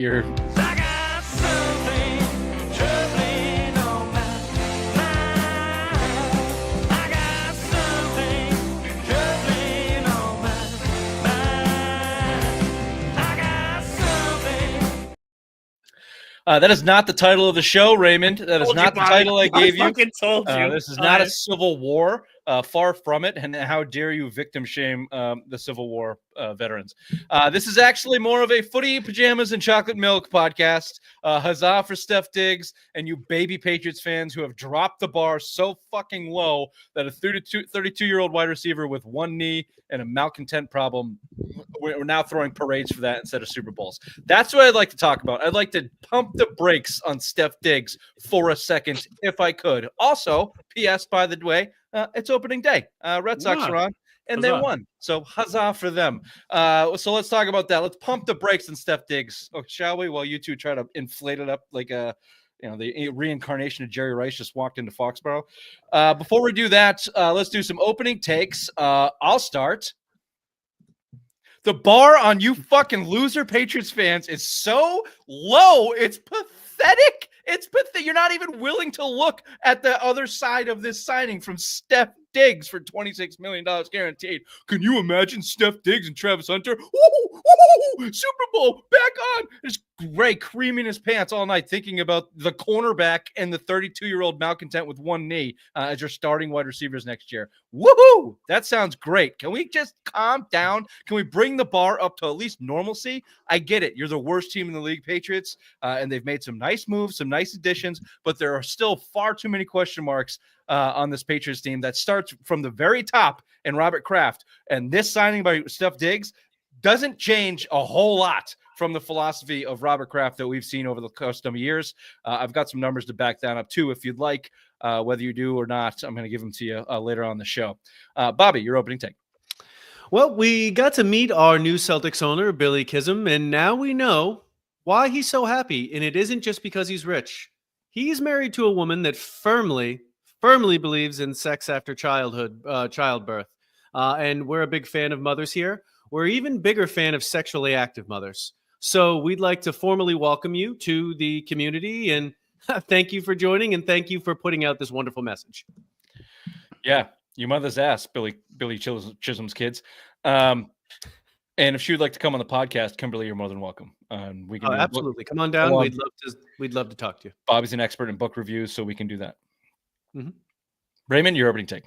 You're I got something troubling on my mind. I got something troubling on my mind. I got something. that is not the title of the show, Raymond. That is Told you, not the Bobby. title I gave you. fucking told you. This is not a civil war. Far from it. And how dare you victim shame the Civil War veterans? This is actually more of a footy, pajamas, and chocolate milk podcast. Huzzah for Steph Diggs and you baby Patriots fans who have dropped the bar so fucking low that a 32-year-old wide receiver with one knee and a malcontent problem, we're now throwing parades for that instead of Super Bowls. That's what I'd like to talk about. I'd like to pump the brakes on Steph Diggs for a second, if I could. Also, P.S., by the way, it's opening day. Red Sox are on, and they won. So huzzah for them. So let's talk about that. Let's pump the brakes on Steph Diggs, shall we? While you two try to inflate it up like the reincarnation of Jerry Rice just walked into Foxborough. Before we do that, let's do some opening takes. I'll start. The bar on you fucking loser Patriots fans is so low. It's pathetic. It's pathetic. You're not even willing to look at the other side of this signing from Steph Diggs for $26 million guaranteed. Can you imagine Steph Diggs and Travis Hunter? Super Bowl, back on. There's Ray creaming his pants all night thinking about the cornerback and the 32-year-old malcontent with one knee as your starting wide receivers next year. Woohoo! That sounds great. Can we just calm down? Can we bring the bar up to at least normalcy? I get it. You're the worst team in the league, Patriots, and they've made some nice moves, some nice additions, but there are still far too many question marks on this Patriots team that starts from the very top in Robert Kraft. And this signing by Steph Diggs doesn't change a whole lot from the philosophy of Robert Kraft that we've seen over the course of years. I've got some numbers to back that up too, if you'd like, whether you do or not. I'm going to give them to you later on the show. Bobby, your opening take. Well, we got to meet our new Celtics owner, Billy Chisholm, and now we know why he's so happy. And it isn't just because he's rich. He's married to a woman that firmly believes in sex after childbirth. And we're a big fan of mothers here. We're even bigger fan of sexually active mothers. So we'd like to formally welcome you to the community and thank you for joining and thank you for putting out this wonderful message. Yeah, your mother's ass, Billy Chisholm's kids. And if she would like to come on the podcast, Kimberly, you're more than welcome. We can absolutely come on down. We'd love to talk to you. Bobby's an expert in book reviews, so we can do that. Mm-hmm. Raymond, your opening take.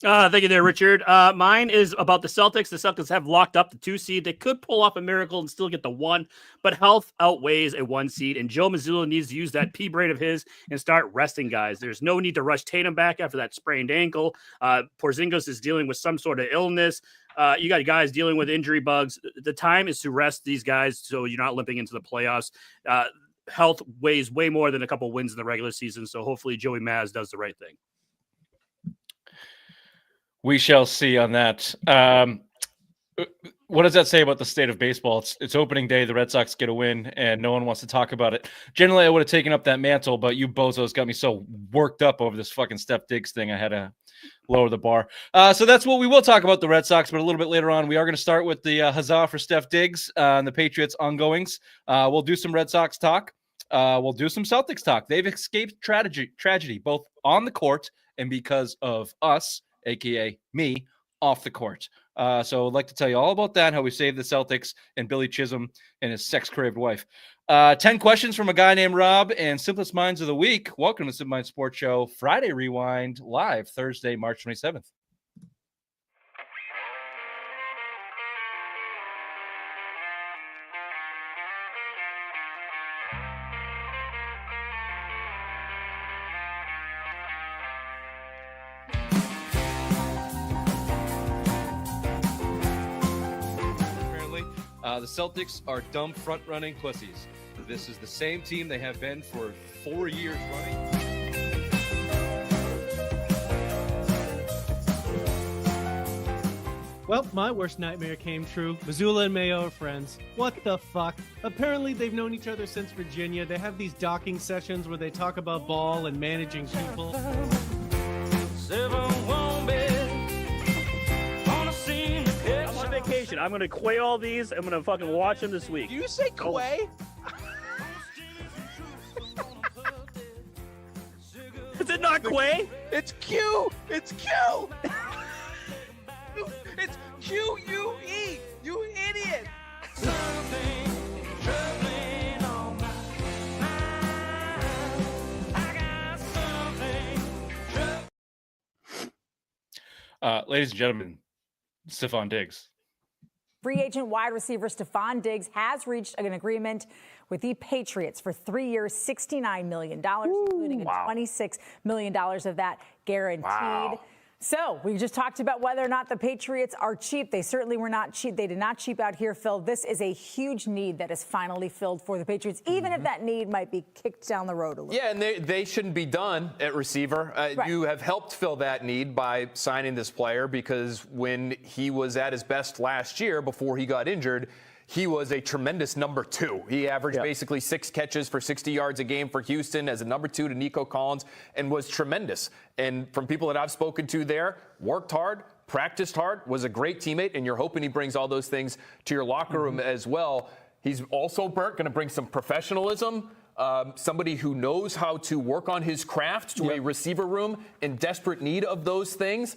Thank you there, Richard. Mine is about the Celtics. The Celtics have locked up the 2 seed. They could pull off a miracle and still get the 1, but health outweighs a 1 seed, and Joe Mazzulla needs to use that pea brain of his and start resting guys. There's no need to rush Tatum back after that sprained ankle. Porzingis is dealing with some sort of illness. You got guys dealing with injury bugs. The time is to rest these guys so you're not limping into the playoffs. Health weighs way more than a couple wins in the regular season, so hopefully Joey Maz does the right thing. We shall see on that. What does that say about the state of baseball? It's opening day. The Red Sox get a win, and no one wants to talk about it. Generally, I would have taken up that mantle, but you bozos got me so worked up over this fucking Steph Diggs thing. I had to lower the bar. So that's what we will talk about the Red Sox, but a little bit later on. We are going to start with the huzzah for Steph Diggs and the Patriots ongoings. We'll do some Red Sox talk. We'll do some Celtics talk. They've escaped tragedy, both on the court and because of us, a.k.a. me, off the court. So I'd like to tell you all about that, how we saved the Celtics and Billy Chisholm and his sex-craved wife. 10 questions from a guy named Rob and Simplest Minds of the Week. Welcome to Simple Mind Sports Show, Friday Rewind, live Thursday, March 27th. The Celtics are dumb front-running pussies. This is the same team they have been for 4 years running. Well, my worst nightmare came true. Mazzulla and Mayo are friends. What the fuck? Apparently they've known each other since Virginia. They have these docking sessions where they talk about ball and managing people. I'm on vacation. I'm going to quay all these. I'm going to fucking watch them this week. Do you say quay? not Quay. It's Q. It's Q. It's QUE. You idiot. Something troubling on my mind. I got something troubling. Ladies and gentlemen, Stefon Diggs. Free agent wide receiver Stefon Diggs has reached an agreement with the Patriots for 3 years, $69 million, including $26 million of that guaranteed. So we just talked about whether or not the Patriots are cheap. They certainly were not cheap. They did not cheap out here, Phil. This is a huge need that is finally filled for the Patriots, even if that need might be kicked down the road a little. Yeah, and they shouldn't be done at receiver. Right. You have helped fill that need by signing this player because when he was at his best last year before he got injured, he was a tremendous number 2. He averaged basically 6 catches for 60 yards a game for Houston as a number 2 to Nico Collins and was tremendous. And from people that I've spoken to there, worked hard, practiced hard, was a great teammate, and you're hoping he brings all those things to your locker room as well. He's also, Bert, going to bring some professionalism, somebody who knows how to work on his craft to a receiver room in desperate need of those things.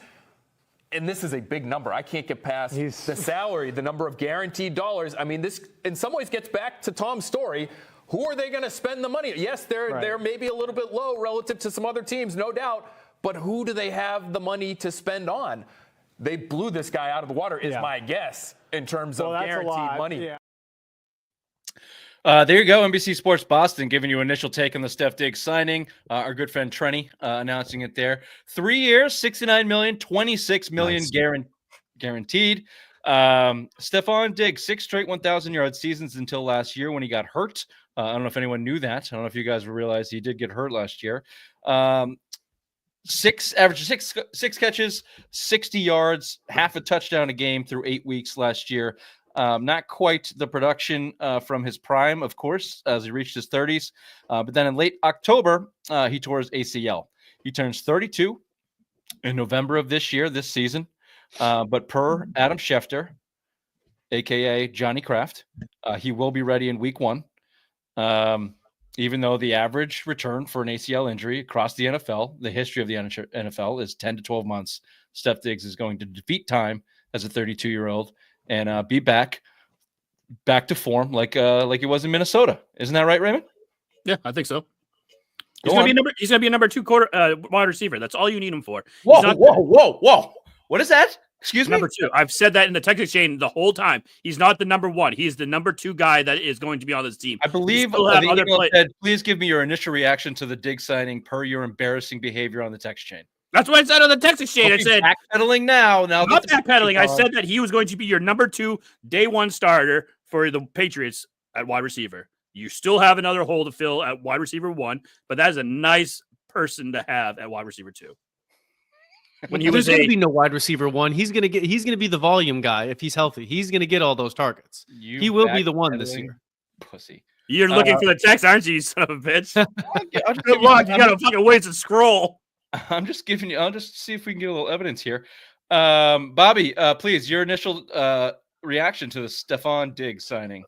And this is a big number. I can't get past the salary, the number of guaranteed dollars. I mean, this in some ways gets back to Tom's story. Who are they going to spend the money? Yes, they're maybe a little bit low relative to some other teams, no doubt. But who do they have the money to spend on? They blew this guy out of the water, is my guess, in terms of guaranteed money. Yeah. There you go, NBC Sports Boston giving you initial take on the Steph Diggs signing. Our good friend Trenny announcing it there. 3 years, $69 million, $26 million guaranteed. Stefon Diggs, 6 straight 1,000-yard seasons until last year when he got hurt. I don't know if anyone knew that. I don't know if you guys realized he did get hurt last year. Six catches, 60 yards, half a touchdown a game through 8 weeks last year. Not quite the production from his prime, of course, as he reached his 30s. But then in late October, he tore his ACL. He turns 32 in November of this season. But per Adam Schefter, a.k.a. Johnny Kraft, he will be ready in week 1. Even though the average return for an ACL injury across the NFL, the history of the NFL is 10 to 12 months. Steph Diggs is going to defeat time as a 32-year-old and be back to form like he was in Minnesota. Isn't that right, Raymond? Yeah, I think so. He's gonna be a number 2 wide receiver. That's all you need him for. Whoa! What is that? Excuse me? Number 2. I've said that in the text exchange the whole time. He's not the number 1. He's the number 2 guy that is going to be on this team. I believe the email said, please give me your initial reaction to the Diggs signing per your embarrassing behavior on the text chain. That's what I said on the text exchange. I said backpedaling now. Not backpedaling. I said that he was going to be your number 2 day 1 starter for the Patriots at wide receiver. You still have another hole to fill at wide receiver 1, but that is a nice person to have at wide receiver 2. When there's going to be no wide receiver 1, he's going to be the volume guy if he's healthy. He's going to get all those targets. He will be the one this year. Pussy. You're looking for the text, aren't you, son of a bitch? Good luck. You got to fucking wait to scroll. I'll just see if we can get a little evidence here. Bobby, please, your initial reaction to the Stefon Diggs signing.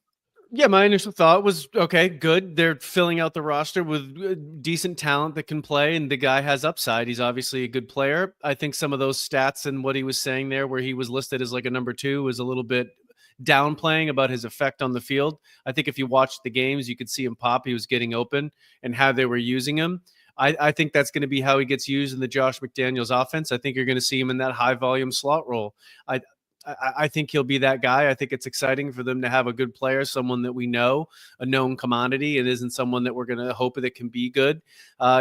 Yeah, my initial thought was, okay, good. They're filling out the roster with decent talent that can play, and the guy has upside. He's obviously a good player. I think some of those stats and what he was saying there, where he was listed as like a number 2, was a little bit downplaying about his effect on the field. I think if you watched the games, you could see him pop. He was getting open and how they were using him. I think that's going to be how he gets used in the Josh McDaniels offense. I think you're going to see him in that high volume slot role. I think he'll be that guy. I think it's exciting for them to have a good player, someone that we know, a known commodity. It isn't someone that we're going to hope that can be good.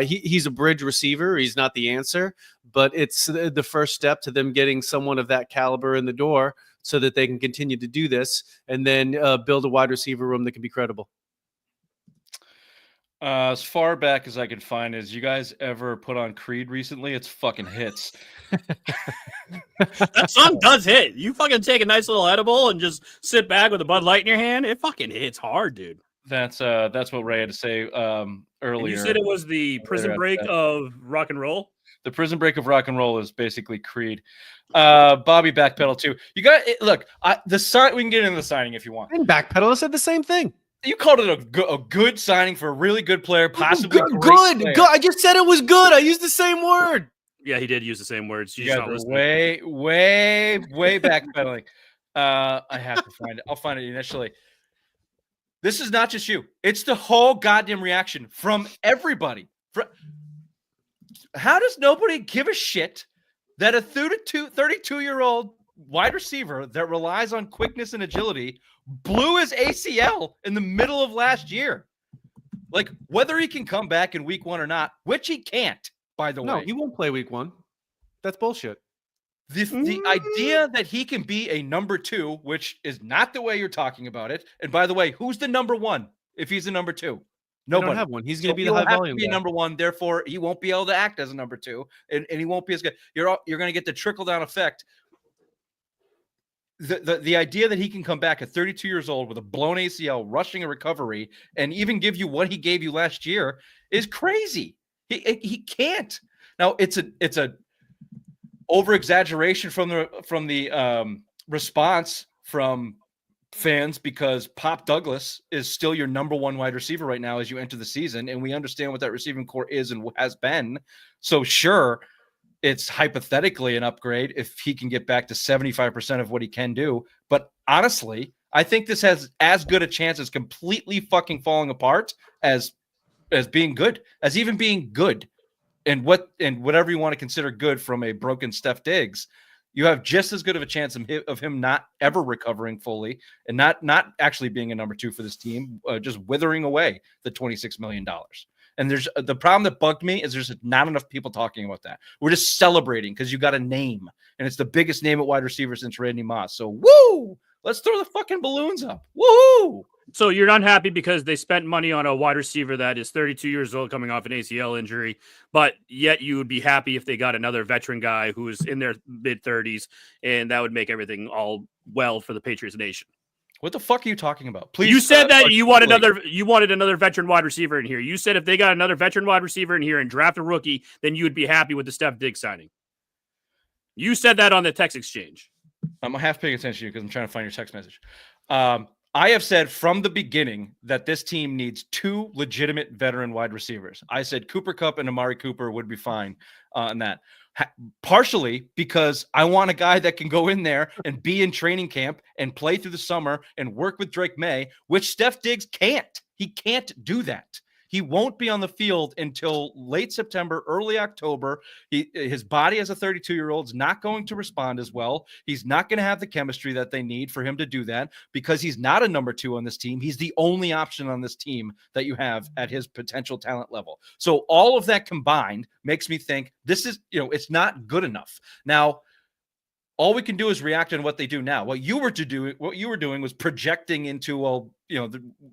He's a bridge receiver. He's not the answer, but it's the first step to them getting someone of that caliber in the door so that they can continue to do this and then build a wide receiver room that can be credible. As far back as I can find, is you guys ever put on Creed recently? It's fucking hits. That song does hit. You fucking take a nice little edible and just sit back with a Bud Light in your hand. It fucking hits hard, dude. That's what Ray had to say earlier. And you said it was the prison break of rock and roll. The prison break of rock and roll is basically Creed. Bobby backpedal too. You got look. We can get into the signing if you want. And backpedal. I said the same thing. You called it a good signing for a really good player, possibly Good, great player. good. I just said it was good. I used the same word. Yeah, he did use the same words. You She's guys not are listening. way backpedaling. I have to find it. I'll find it initially. This is not just you. It's the whole goddamn reaction from everybody. How does nobody give a shit that a 32-year-old wide receiver that relies on quickness and agility blew his ACL in the middle of last year? Like, whether he can come back in week 1 or not, which he can't, by the No, way. he won't play week 1. That's bullshit. The idea that he can be a number 2, which is not the way you're talking about it. And by the way, who's the number 1 if he's a number 2? They Nobody. don't have one. He's going to be the he'll high have volume to be a guy. number 1. Therefore, he won't be able to act as a number 2, and he won't be as good. You're going to get the trickle down effect. The idea that he can come back at 32 years old with a blown ACL, rushing a recovery, and even give you what he gave you last year is crazy. He can't. Now it's a over exaggeration from the response from fans, because Pop Douglas is still your number 1 wide receiver right now as you enter the season, and we understand what that receiving core is and has been. So sure, it's hypothetically an upgrade if he can get back to 75% of what he can do. But honestly, I think this has as good a chance as completely fucking falling apart as being good, as even being good. And whatever you want to consider good from a broken Steph Diggs, you have just as good of a chance of him not ever recovering fully and not actually being a number 2 for this team, just withering away the $26 million. And there's the problem that bugged me is there's not enough people talking about that. We're just celebrating because you got a name, and it's the biggest name at wide receiver since Randy Moss. So woo! Let's throw the fucking balloons up. Woo! So you're not happy because they spent money on a wide receiver that is 32 years old coming off an ACL injury, but yet you would be happy if they got another veteran guy who's in their mid-30s, and that would make everything all well for the Patriots nation. What the fuck are you talking about? Please. You said that you wanted another veteran wide receiver in here. You said if they got another veteran wide receiver in here and draft a rookie, then you would be happy with the Steph Diggs signing. You said that on the text exchange. I'm half paying attention to you because I'm trying to find your text message. I have said from the beginning that this team needs 2 legitimate veteran wide receivers. I said Cooper Kupp and Amari Cooper would be fine on that. Partially because I want a guy that can go in there and be in training camp and play through the summer and work with Drake May, which Steph Diggs can't. He can't do that. He won't be on the field until late September, early October. His body as a 32-year-old is not going to respond as well. He's not going to have the chemistry that they need for him to do that because he's not a number 2 on this team. He's the only option on this team that you have at his potential talent level. So all of that combined makes me think this is, it's not good enough. Now, all we can do is react on what they do now. What you were doing was projecting into,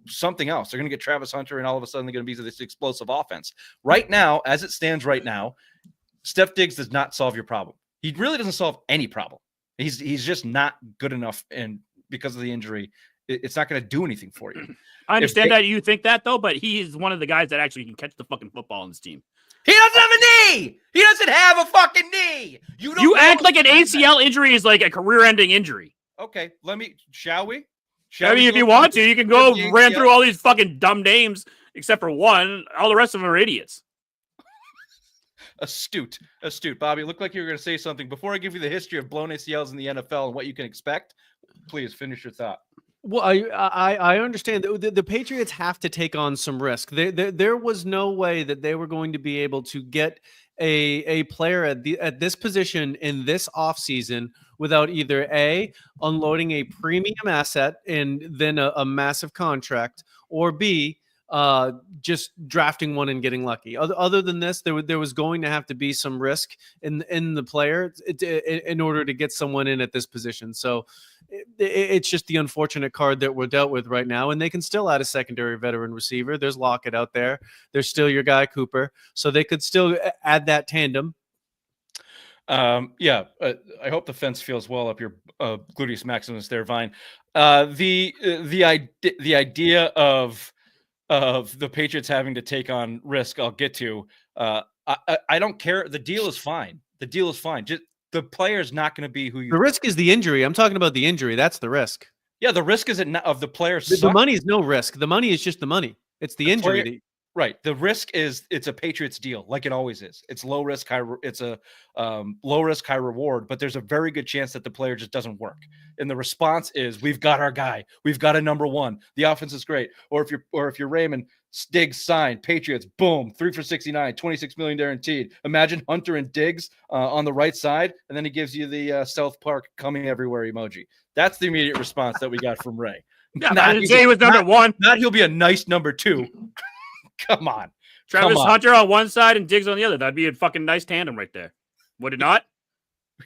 something else. They're going to get Travis Hunter, and all of a sudden they're going to be this explosive offense. Right now, as it stands right now, Steph Diggs does not solve your problem. He really doesn't solve any problem. He's just not good enough, and because of the injury, it's not going to do anything for you. I understand that you think that, though, but he is one of the guys that actually can catch the fucking football on this team. He doesn't have a knee. He doesn't have a fucking knee. You act like an ACL injury is like a career-ending injury. Okay, shall we? If you want to, you can go ran through all these fucking dumb names, except for one. All the rest of them are idiots. Astute. Bobby, it looked like you were going to say something. Before I give you the history of blown ACLs in the NFL and what you can expect, please finish your thought. Well, I understand the Patriots have to take on some risk. There was no way that they were going to be able to get a player at this position in this offseason without either A, unloading a premium asset and then a massive contract, or B, just drafting one and getting lucky. Other than this, there was going to have to be some risk in the player in order to get someone in at this position. So it's just the unfortunate card that we're dealt with right now, and they can still add a secondary veteran receiver. There's Lockett out there. There's still your guy Cooper, so they could still add that tandem. I hope the fence feels well up your gluteus maximus there, Vine. The idea of the Patriots having to take on risk, I'll get to. I don't care. The deal is fine. Just the player's not going to be who you. The risk is the injury. I'm talking about the injury. That's the risk. Yeah, the risk is of the player. The money is no risk. The money is just the money. It's the injury. Player, right. The risk is it's a Patriots deal, like it always is. It's low risk, it's a low risk, high reward. But there's a very good chance that the player just doesn't work. And the response is, we've got our guy. We've got a number one. The offense is great. Or if you're Raymond, Diggs signed, Patriots, boom, 3 for 69, $26 million guaranteed. Imagine Hunter and Diggs on the right side, and then he gives you the South Park coming everywhere emoji. That's the immediate response that we got from Ray. Yeah, I didn't say he was number one. Not he'll be a nice number two. Come on. Travis Hunter on one side and Diggs on the other. That'd be a fucking nice tandem right there. Would it not?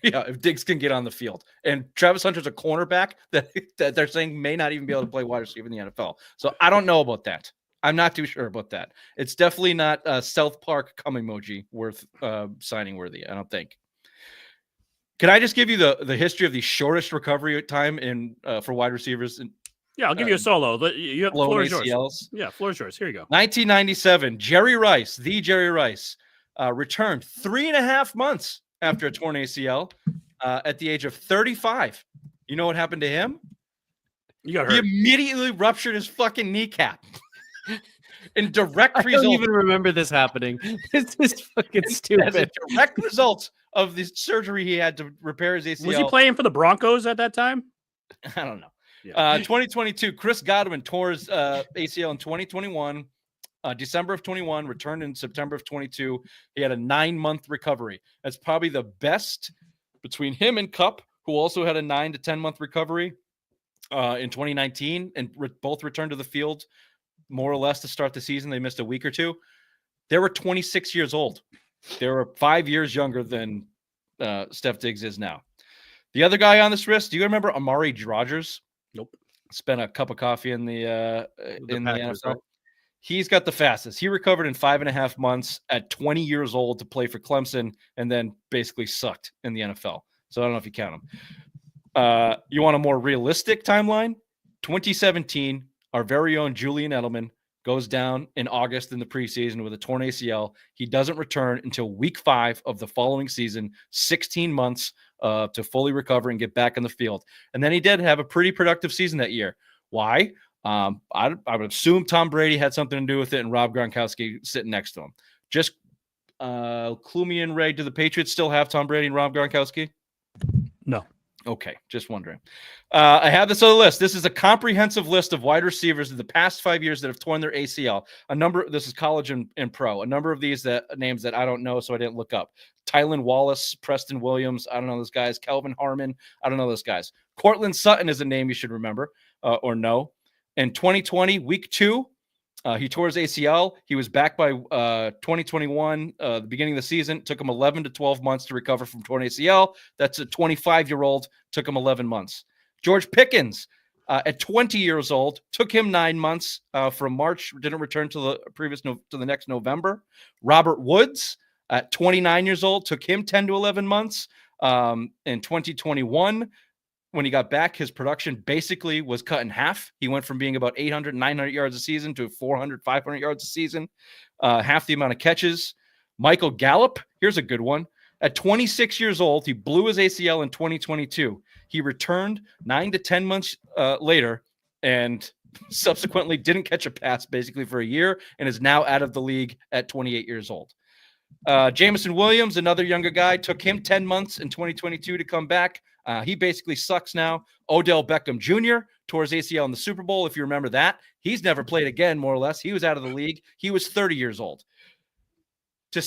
Yeah, if Diggs can get on the field. And Travis Hunter's a cornerback that they're saying may not even be able to play wide receiver in the NFL. So I don't know about that. I'm not too sure about that. It's definitely not a South Park come emoji worth signing worthy, I don't think. Can I just give you the history of the shortest recovery time in for wide receivers? Yeah, I'll give you a solo. You have floor is yours. Yeah, floor is yours. Here you go. 1997, Jerry Rice, returned 3.5 months after a torn ACL at the age of 35. You know what happened to him? You got hurt. He immediately ruptured his fucking kneecap. In direct I result. don't even remember this happening. This is fucking stupid. As a direct result of the surgery he had to repair his ACL. Was he playing for the Broncos at that time? I don't know. Yeah. 2022, Chris Godwin tore his ACL in 2021, December of 21, returned in September of 22. He had a 9-month recovery. That's probably the best between him and Kupp, who also had a 9 to 10-month recovery in 2019, and both returned to the field more or less to start the season. They missed a week or two. They were 26 years old. They were 5 years younger than Steph Diggs is now. The other guy on this list, do you remember Amari Rodgers? Nope. Spent a cup of coffee in the Packers, NFL. right? He's got the fastest. He recovered in 5.5 months at 20 years old to play for Clemson, and then basically sucked in the NFL. So I don't know if you count him. You want a more realistic timeline? 2017, our very own Julian Edelman goes down in August in the preseason with a torn ACL. He doesn't return until week 5 of the following season, 16 months to fully recover and get back on the field. And then he did have a pretty productive season that year. Why? I would assume Tom Brady had something to do with it and Rob Gronkowski sitting next to him. Just clue me in, Ray. Do the Patriots still have Tom Brady and Rob Gronkowski? No. Okay, just wondering. I have this other list. This is a comprehensive list of wide receivers in the past 5 years that have torn their ACL. This is college and pro. A number of these names that I don't know, so I didn't look up. Tylan Wallace, Preston Williams, I don't know those guys. Kelvin Harmon, I don't know those guys. Cortland Sutton is a name you should remember or know. In 2020, week 2, he tore his ACL. He was back by 2021, the beginning of the season. It took him 11 to 12 months to recover from torn ACL. That's a 25-year-old. Took him 11 months. George Pickens, at 20 years old, took him 9 months from March. Didn't return to the next November. Robert Woods, at 29 years old, took him 10 to 11 months. In 2021. When he got back, his production basically was cut in half. He went from being about 800, 900 yards a season to 400, 500 yards a season, half the amount of catches. Michael Gallup, here's a good one. At 26 years old, he blew his ACL in 2022. He returned 9 to 10 months later and subsequently didn't catch a pass basically for a year and is now out of the league at 28 years old. Jameson Williams, another younger guy, took him 10 months in 2022 to come back. He basically sucks now. Odell Beckham Jr. tore his ACL in the Super Bowl, if you remember that. He's never played again, more or less. He was out of the league. He was 30 years old. To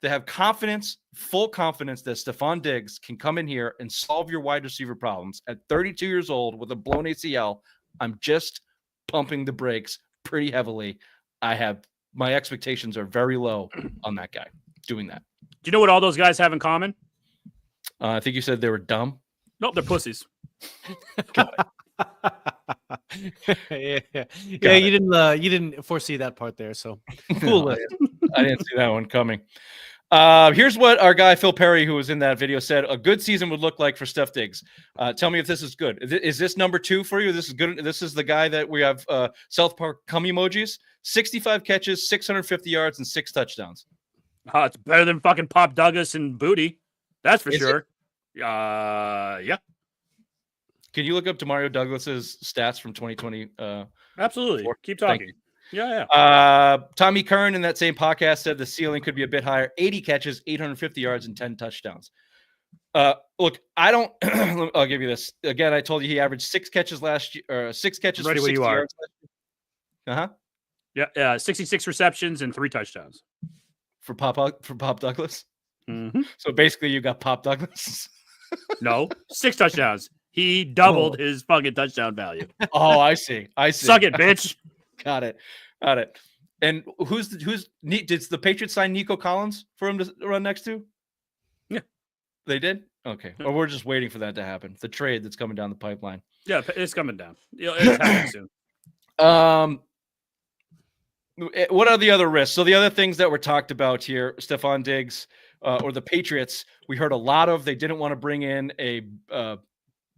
have confidence, full confidence that Stefon Diggs can come in here and solve your wide receiver problems at 32 years old with a blown ACL, I'm just pumping the brakes pretty heavily. My expectations are very low on that guy doing that. Do you know what all those guys have in common? I think you said they were dumb. Nope, they're pussies. Yeah, you didn't foresee that part there, so cool list. I didn't see that one coming. Here's what our guy Phil Perry, who was in that video, said a good season would look like for Steph Diggs. Tell me if this is good. Is this number 2 for you? This is good. This is the guy that we have South Park cum emojis. 65 catches, 650 yards, and 6 touchdowns. It's better than fucking Pop Douglas and Booty. That's for Is sure. Yeah. Can you look up Demario Douglas's stats from 2020? Absolutely. Keep Thank talking. Yeah. Tommy Kern in that same podcast said the ceiling could be a bit higher. 80 catches, 850 yards, and 10 touchdowns. Look, I don't. I'll give you this again. I told you he averaged 6 catches last year, 6 catches Ready for when 60 you are. yards. Uh-huh. Yeah. 66 receptions and 3 touchdowns. For Pop Douglas. Mm-hmm. So basically, you got Pop Douglas. No, 6 touchdowns. He doubled his fucking touchdown value. Oh, I see. Suck it, bitch. Got it. And who's did the Patriots sign Nico Collins for him to run next to? Yeah, they did. Okay, or we're just waiting for that to happen. The trade that's coming down the pipeline. Yeah, it's coming down. It's happening soon. What are the other risks? So the other things that were talked about here, Stefon Diggs or the Patriots, we heard a lot of. They didn't want to bring in a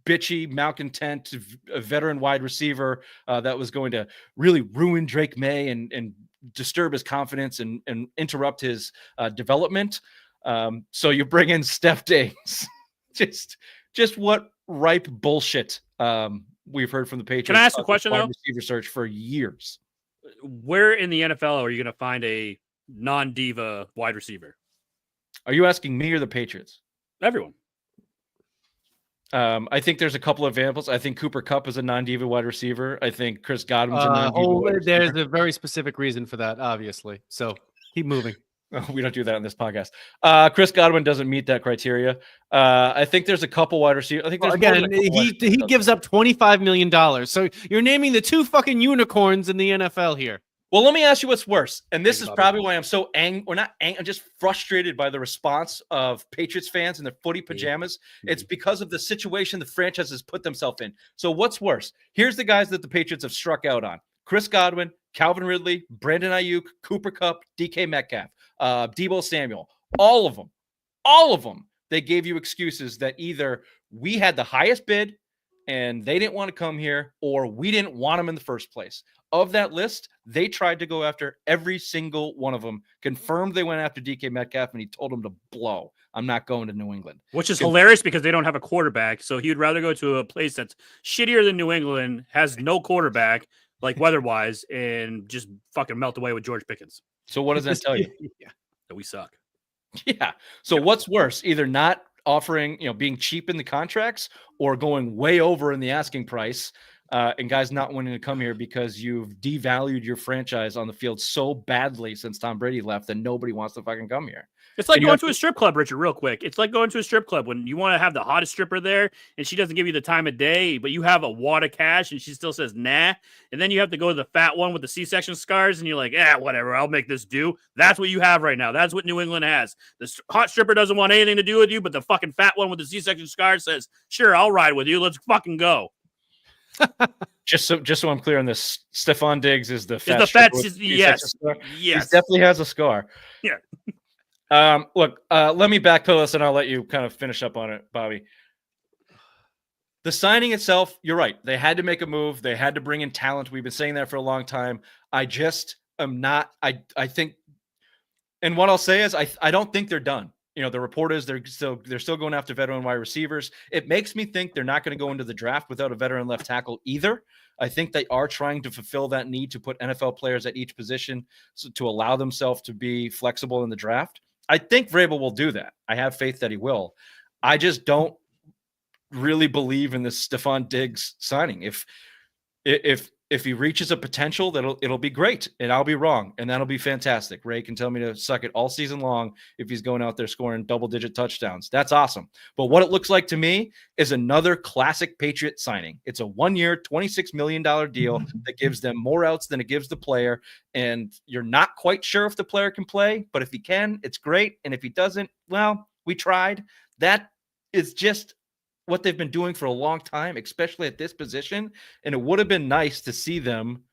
bitchy, malcontent, a veteran wide receiver that was going to really ruin Drake May and disturb his confidence and interrupt his development. So you bring in Steph Diggs. just what ripe bullshit we've heard from the Patriots. Can I ask a question, wide though? receiver search for years. Where in the NFL are you going to find a non-diva wide receiver? Are you asking me or the Patriots? Everyone. I think there's a couple of examples. I think Cooper Kupp is a non-diva wide receiver. I think Chris Godwin's a non-diva wide receiver. There's a very specific reason for that, obviously. So keep moving. We don't do that on this podcast. Chris Godwin doesn't meet that criteria. I think there's a couple wide receivers. I think there's again, he gives up $25 million. So you're naming the 2 fucking unicorns in the NFL here. Well, let me ask you what's worse. And this is probably why I'm so angry. Or not angry. I'm just frustrated by the response of Patriots fans in their footy pajamas. It's because of the situation the franchise has put themselves in. So what's worse? Here's the guys that the Patriots have struck out on. Chris Godwin, Calvin Ridley, Brandon Ayuk, Cooper Kupp, DK Metcalf, Deebo Samuel. All of them. They gave you excuses that either we had the highest bid and they didn't want to come here, or we didn't want them in the first place. Of that list, they tried to go after every single one of them, confirmed they went after DK Metcalf, and he told them to blow. I'm not going to New England. Which is hilarious because they don't have a quarterback. So he would rather go to a place that's shittier than New England, has no quarterback, like weather-wise, and just fucking melt away with George Pickens. So what does that tell you? That we suck. Yeah. So what's worse? Either not offering, being cheap in the contracts or going way over in the asking price and guys not wanting to come here because you've devalued your franchise on the field so badly since Tom Brady left that nobody wants to fucking come here. It's like going to a strip club, Richard, real quick. It's like going to a strip club when you want to have the hottest stripper there and she doesn't give you the time of day, but you have a wad of cash and she still says, nah. And then you have to go to the fat one with the C-section scars and you're like, whatever, I'll make this do. That's what you have right now. That's what New England has. The hot stripper doesn't want anything to do with you, but the fucking fat one with the C-section scars says, sure, I'll ride with you. Let's fucking go. Just so I'm clear on this, Stefon Diggs is the fat. Yes. He definitely has a scar. Yeah. Look, let me backpedal this and I'll let you kind of finish up on it, Bobby. The signing itself, you're right. They had to make a move. They had to bring in talent. We've been saying that for a long time. I just am not. I think, and what I'll say is, I don't think they're done. The report is they're still going after veteran wide receivers. It makes me think they're not going to go into the draft without a veteran left tackle either. I think they are trying to fulfill that need to put NFL players at each position to allow themselves to be flexible in the draft. I think Vrabel will do that. I have faith that he will. I just don't really believe in this Stefon Diggs signing. If he reaches a potential, it'll be great, and I'll be wrong, and that'll be fantastic. Ray can tell me to suck it all season long if he's going out there scoring double-digit touchdowns. That's awesome. But what it looks like to me is another classic Patriot signing. It's a 1-year, $26 million deal that gives them more outs than it gives the player, and you're not quite sure if the player can play, but if he can, it's great, and if he doesn't, well, we tried. That is just what they've been doing for a long time, especially at this position. And it would have been nice to see them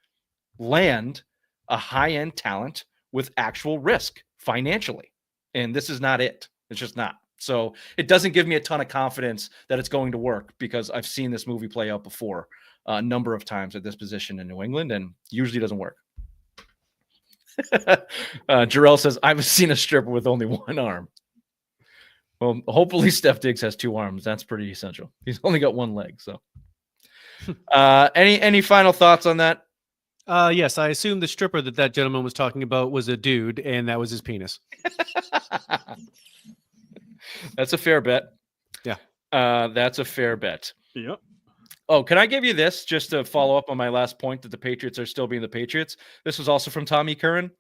land a high-end talent with actual risk financially. And this is not it. It's just not. So it doesn't give me a ton of confidence that it's going to work because I've seen this movie play out before a number of times at this position in New England and usually doesn't work. Jarrell says, I've seen a stripper with only one arm. Well, hopefully Steph Diggs has 2 arms. That's pretty essential. He's only got 1 leg. So Any final thoughts on that? Yes, I assume the stripper that gentleman was talking about was a dude, and that was his penis. That's a fair bet. Yeah. That's a fair bet. Yep. Oh, can I give you this just to follow up on my last point that the Patriots are still being the Patriots? This was also from Tommy Curran.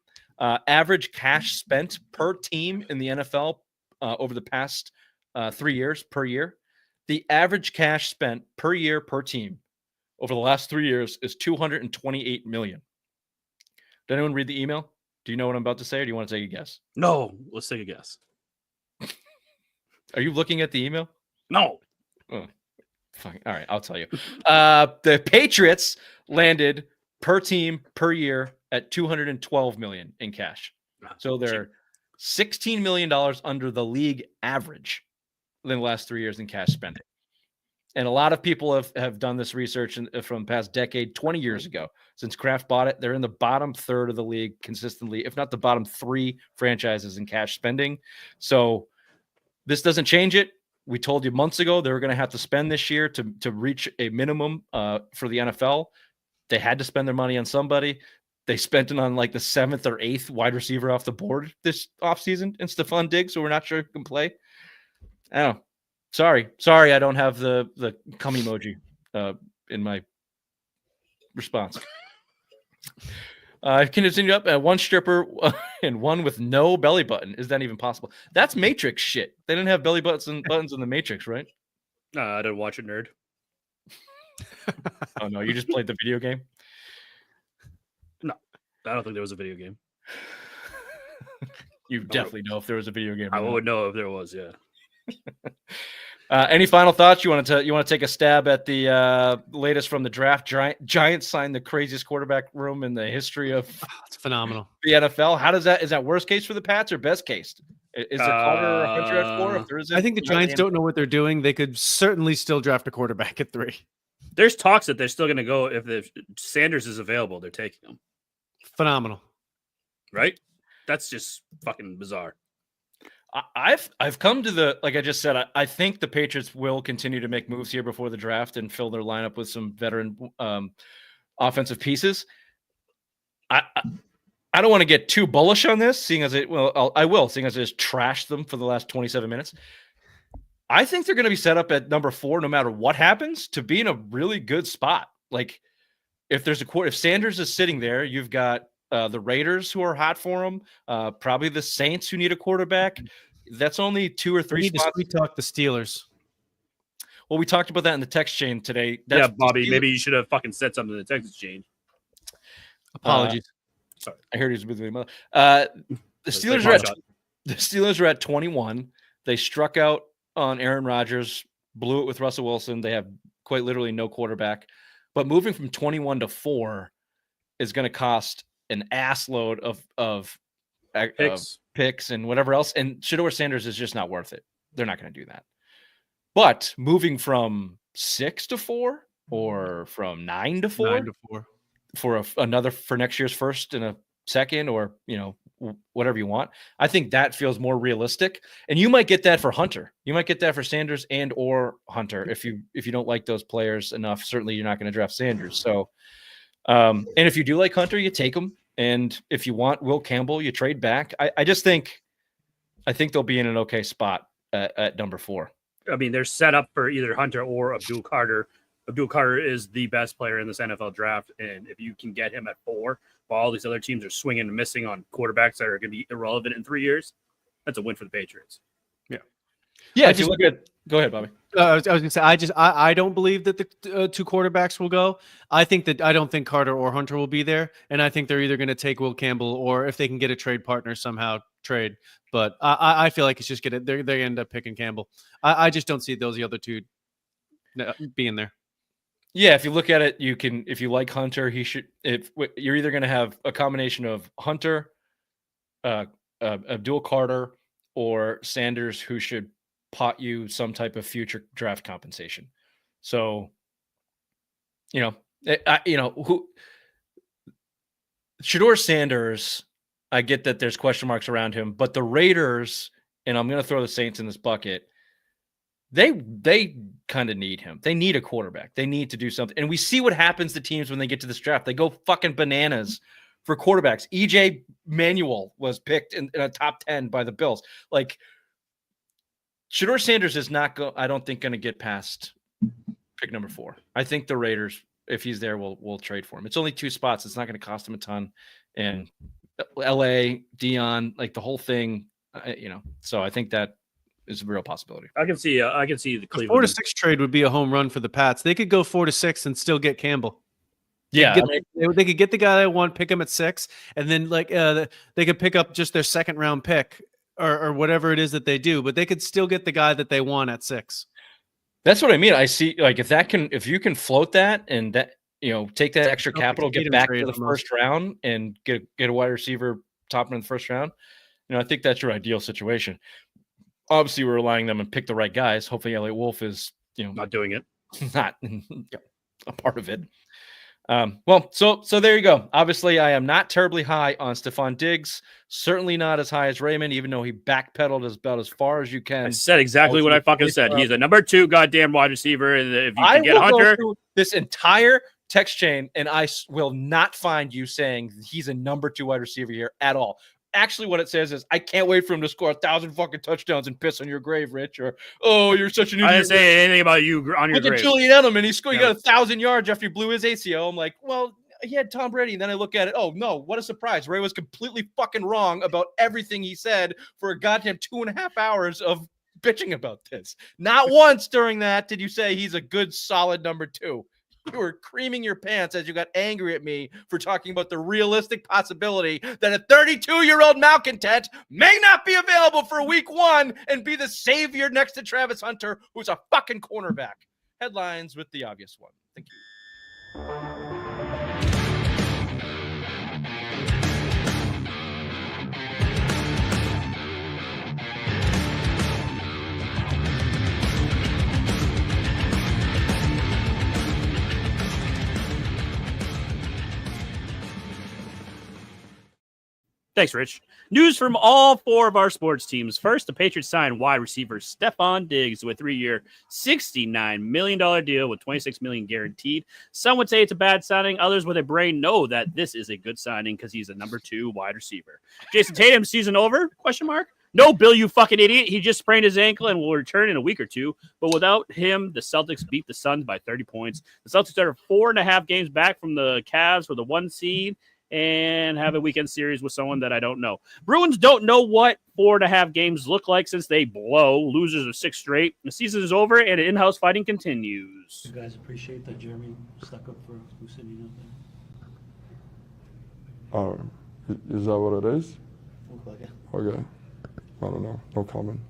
Average cash spent per team in the NFL over the past 3 years per year. The average cash spent per year per team over the last 3 years is $228 million. Did anyone read the email? Do you know what I'm about to say, or do you want to take a guess? No, let's take a guess. Are you looking at the email? No. Oh, fine. All right, I'll tell you. The Patriots landed per team per year at $212 million in cash. So they're $16 million under the league average in the last 3 years in cash spending. And a lot of people have done this research from the past decade, 20 years ago. Since Kraft bought it, they're in the bottom third of the league consistently, if not the bottom 3 franchises in cash spending. So this doesn't change it. We told you months ago they were going to have to spend this year to reach a minimum for the NFL. They had to spend their money on somebody. They spent it on like the 7th or 8th wide receiver off the board this offseason in Stefon Diggs, so we're not sure if he can play. I don't know. Sorry, I don't have the cum emoji in my response. I can continue up at one stripper and one with no belly button. Is that even possible? That's Matrix shit. They didn't have belly buttons in the Matrix, right? I didn't watch it, nerd. Oh no, you just played the video game. No, I don't think there was a video game. You definitely know if there was a video game. I would know if there was. Yeah. Any final thoughts? You want to take a stab at the latest from the draft? Giants signed the craziest quarterback room in the history of It's phenomenal. the NFL. Is that worst case for the Pats or best case? Is it Carter or Hunter at 4? If there isn't, I think the Giants don't know what they're doing. They could certainly still draft a quarterback at 3. There's talks that they're still going to go if the Sanders is available. They're taking him. Phenomenal. Right? That's just fucking bizarre. I've come to the, like I just said, I think the Patriots will continue to make moves here before the draft and fill their lineup with some veteran offensive pieces. I don't want to get too bullish on this, seeing as I will, seeing as I just trashed them for the last 27 minutes. I think they're going to be set up at number 4, no matter what happens, to be in a really good spot. Like if Sanders is sitting there, you've got the Raiders who are hot for him, probably the Saints who need a quarterback. That's only 2 or 3 spots. We talk the Steelers. Well, we talked about that in the text chain today. Yeah, Bobby, maybe you should have fucking said something in the text exchange. Apologies. Sorry. I heard he was with me. The Steelers are at 21. They struck out on Aaron Rodgers, blew it with Russell Wilson. They have quite literally no quarterback. But moving from 21 to 4 is going to cost an ass load of picks and whatever else. And Shedeur Sanders is just not worth it. They're not going to do that. But moving from 6 to 4 or from 9 to 4, 9 to 4 for next year's first and a second, or whatever you want, I think that feels more realistic. And you might get that for Hunter. You might get that for Sanders and or Hunter if you don't like those players enough. Certainly, you're not going to draft Sanders. So, and if you do like Hunter, you take him. And if you want Will Campbell, you trade back. I think they'll be in an okay spot at number 4. I mean, they're set up for either Hunter or Abdul Carter. Abdul Carter is the best player in this NFL draft. And if you can get him at 4, while all these other teams are swinging and missing on quarterbacks that are going to be irrelevant in 3 years, that's a win for the Patriots. Yeah. If you look at, go ahead, Bobby. I was going to say, I don't believe that the 2 quarterbacks will go. I don't think Carter or Hunter will be there, and I think they're either going to take Will Campbell or if they can get a trade partner somehow, trade. But I feel like it's just they end up picking Campbell. I just don't see the other 2 being there. Yeah, if you look at it, if you like Hunter, you're either going to have a combination of Hunter, Abdul Carter, or Sanders, who should pot you some type of future draft compensation. So, Shedeur Sanders, I get that there's question marks around him, but the Raiders, and I'm going to throw the Saints in this bucket, They kind of need him. They need a quarterback. They need to do something. And we see what happens to teams when they get to this draft. They go fucking bananas for quarterbacks. EJ Manuel was picked in a top 10 by the Bills. Like, Shedeur Sanders is not I don't think going to get past pick number 4. I think the Raiders, if he's there, will trade for him. It's only 2 spots. It's not going to cost him a ton. And LA, Dion, like the whole thing, so I think that is a real possibility. I can see the Cleveland 4 to 6 trade would be a home run for the Pats. They could go 4 to 6 and still get Campbell. Yeah, they could get the guy they want, pick him at 6, and then they could pick up just their second round pick or whatever it is that they do, but they could still get the guy that they want at 6. That's what I mean. I see, like, if you can float that and that, take that extra capital, get back to the first round and get a wide receiver top in the first round. I think that's your ideal situation. Obviously, we're relying on them and pick the right guys. Hopefully, Elliott Wolf is, not doing it, not a part of it. So there you go. Obviously, I am not terribly high on Stefon Diggs. Certainly not as high as Raymond, even though he backpedaled about as far as you can. I said exactly what I fucking said. He's a number 2 goddamn wide receiver, and if you can get Hunter, this entire text chain, and I will not find you saying he's a number 2 wide receiver here at all. Actually, what it says is, I can't wait for him to score 1,000 fucking touchdowns and piss on your grave, Rich. Or, oh, you're such an idiot. I didn't say anything about you on your Look grave. at Julian Edelman. He got 1,000 yards after he blew his ACL. I'm like, well, he had Tom Brady. And then I look at it. Oh, no, what a surprise. Ray was completely fucking wrong about everything he said for a goddamn 2.5 hours of bitching about this. Not once during that did you say he's a good, solid number 2. You were creaming your pants as you got angry at me for talking about the realistic possibility that a 32-year-old malcontent may not be available for week 1 and be the savior next to Travis Hunter, who's a fucking cornerback. Headlines with the obvious one. Thank you. Thanks, Rich. News from all 4 of our sports teams. First, the Patriots signed wide receiver Stefon Diggs to a 3-year, $69 million deal with $26 million guaranteed. Some would say it's a bad signing. Others with a brain know that this is a good signing because he's a number 2 wide receiver. Jason Tatum, season over? ? No, Bill, you fucking idiot. He just sprained his ankle and will return in a week or 2. But without him, the Celtics beat the Suns by 30 points. The Celtics are 4.5 games back from the Cavs for the 1 seed. And have a weekend series with someone that I don't know. Bruins don't know what 4.5 games look like since they blow losers of 6 straight. The season is over and in-house fighting continues. You guys appreciate that Jeremy stuck up for Lucini out there? Is that what it is? Look like it. Okay. I don't know. No comment.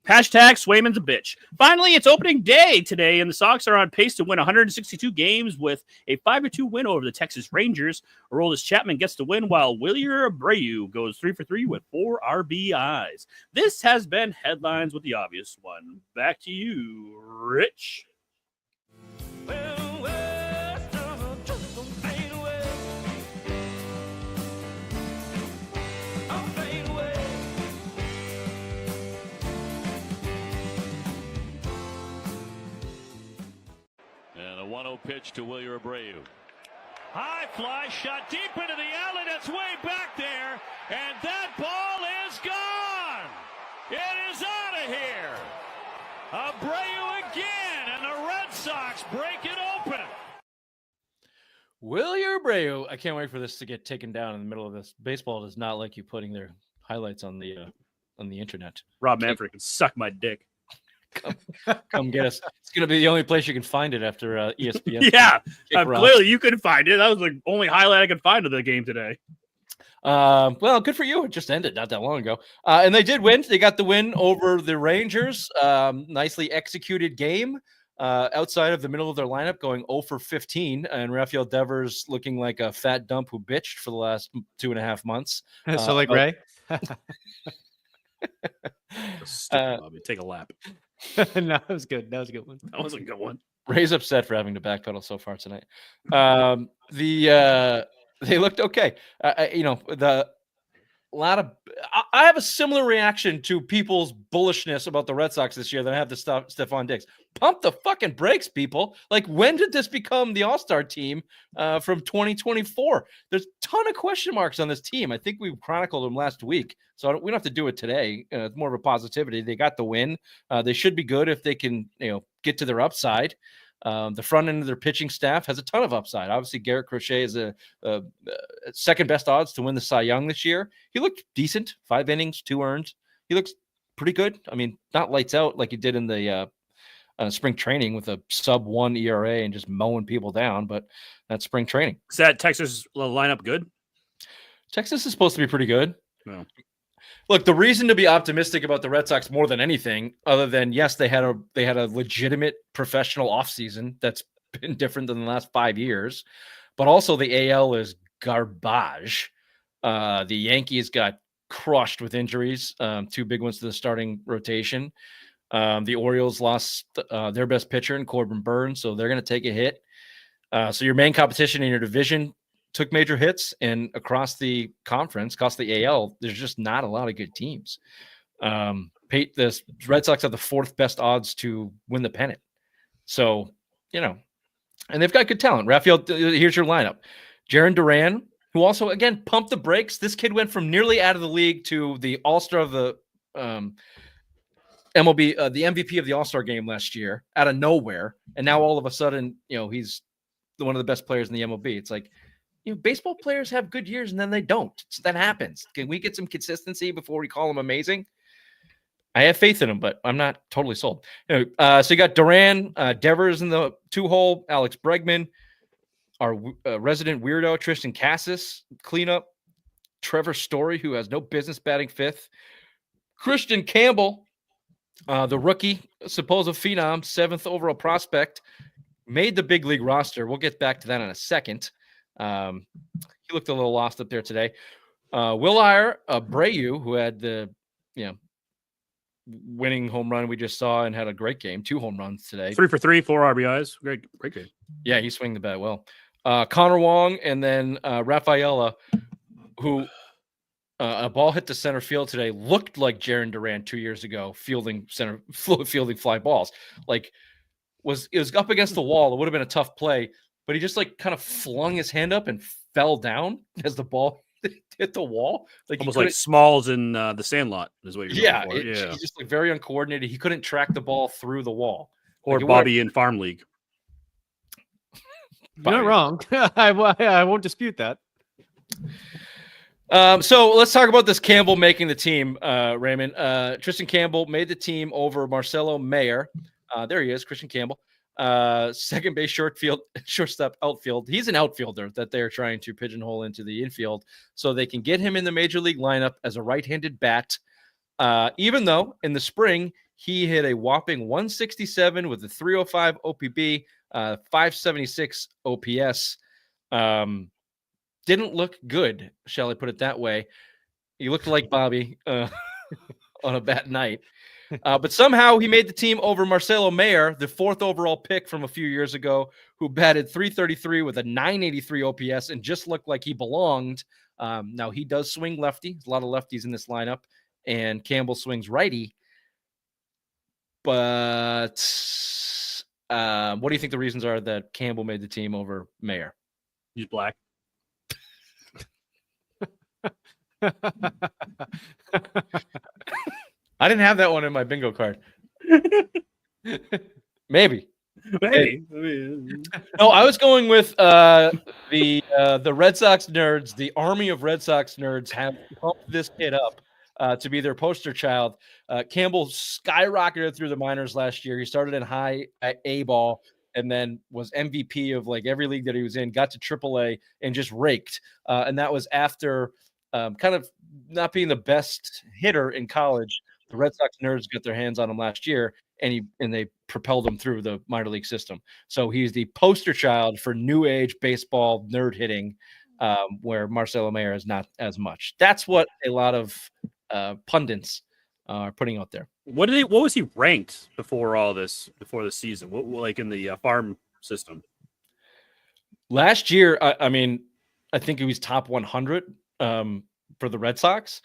Hashtag Swayman's a bitch. Finally, it's opening day today, and the Sox are on pace to win 162 games with a 5-2 win over the Texas Rangers. Aroldis Chapman gets the win, while Wilyer Abreu goes 3 for 3 with 4 RBIs. This has been Headlines with the Obvious One. Back to you, Rich. And a 1-0 pitch to Wilyer Abreu. High fly shot deep into the alley. That's way back there. And that ball is gone. It is out of here. Abreu again. And the Red Sox break it open. Wilyer Abreu. I can't wait for this to get taken down in the middle of this. Baseball does not like you putting their highlights on the internet. Rob Manfred can suck my dick. Come get us. It's going to be the only place you can find it after ESPN. Yeah, clearly you couldn't find it. That was the only highlight I could find of the game today. Well, good for you. It just ended not that long ago. And they did win. They got the win over the Rangers. Nicely executed game. Outside of the middle of their lineup going 0 for 15, and Rafael Devers looking like a fat dump who bitched for the last 2.5 months. So like Ray? Stupid, Bobby. Take a lap. No, that was good. That was a good one. That was a good one. Ray's upset for having to backpedal so far tonight. They looked okay. I have a similar reaction to people's bullishness about the Red Sox this year than I have to Stefon Diggs. Pump the fucking brakes, people. Like, when did this become the All-Star team from 2024? There's a ton of question marks on this team. I think we chronicled them last week, so we don't have to do it today. It's more of a positivity. They got the win. They should be good if they can, get to their upside. The front end of their pitching staff has a ton of upside. Obviously, Garrett Crochet is a second best odds to win the Cy Young this year. He looked decent, 5 innings, 2 earned. He looks pretty good. I mean, not lights out like he did in the spring training with a sub-1 ERA and just mowing people down, but that's spring training. Is that Texas lineup good? Texas is supposed to be pretty good. No. Look, the reason to be optimistic about the Red Sox more than anything, other than yes, they had a legitimate professional offseason that's been different than the last 5 years, but also the AL is garbage. The Yankees got crushed with injuries, 2 big ones to the starting rotation. The Orioles lost their best pitcher in Corbin Burns, so they're going to take a hit. So your main competition in your division took major hits, and across the conference, across the AL, there's just not a lot of good teams. The Red Sox have the 4th best odds to win the pennant. So, and they've got good talent. Rafael, here's your lineup. Jarren Duran, who also, again, pumped the brakes. This kid went from nearly out of the league to the All-Star of the MLB, the MVP of the All-Star game last year out of nowhere. And now all of a sudden, he's one of the best players in the MLB. It's like, baseball players have good years and then they don't. So that happens. Can we get some consistency before we call them amazing? I have faith in them, but I'm not totally sold. So you got Duran, Devers in the 2-hole, Alex Bregman, our resident weirdo, Tristan Cassis, cleanup, Trevor Story, who has no business batting 5th, Christian Campbell, the rookie, supposed phenom, 7th overall prospect, made the big league roster. We'll get back to that in a second. He looked a little lost up there today. Will Abreu, who had the winning home run we just saw and had a great game, 2 home runs today. 3 for 3, 4 RBIs. Great game. Yeah, he swung the bat well. Connor Wong, and then Rafaela, who a ball hit the center field today, looked like Jarren Duran 2 years ago, fielding fly balls. Like it was up against the wall. It would have been a tough play, but he just kind of flung his hand up and fell down as the ball hit the wall. Like almost like Smalls in the Sandlot is what you're yeah, going for. He's just very uncoordinated. He couldn't track the ball through the wall. Or Bobby in Farm League. You're not wrong. I won't dispute that. So let's talk about this Campbell making the team, Raymond. Tristan Campbell made the team over Marcelo Mayer. There he is, Christian Campbell. Second base, shortstop, outfield. He's an outfielder that they're trying to pigeonhole into the infield so they can get him in the major league lineup as a right-handed bat. Even though in the spring he hit a whopping 167 with a 305 OPB, 576 OPS. Didn't look good, shall I put it that way. He looked like Bobby on a bad night. But somehow he made the team over Marcelo Mayer, the 4th overall pick from a few years ago, who batted 333 with a 983 OPS and just looked like he belonged. Now, he does swing lefty. There's a lot of lefties in this lineup, and Campbell swings righty. But what do you think the reasons are that Campbell made the team over Mayer? He's black. I didn't have that one in my bingo card. Maybe. No, I was going with the Red Sox nerds. The army of Red Sox nerds have pumped this kid up to be their poster child. Campbell skyrocketed through the minors last year. He started in high A ball and then was MVP of every league that he was in, got to AAA and just raked. And that was after kind of not being the best hitter in college. The Red Sox nerds got their hands on him last year, and they propelled him through the minor league system. So he's the poster child for new age baseball nerd hitting, where Marcelo Mayer is not as much. That's what a lot of pundits are putting out there. What was he ranked before all this? Before the season, in the farm system? Last year, I think he was top 100 for the Red Sox.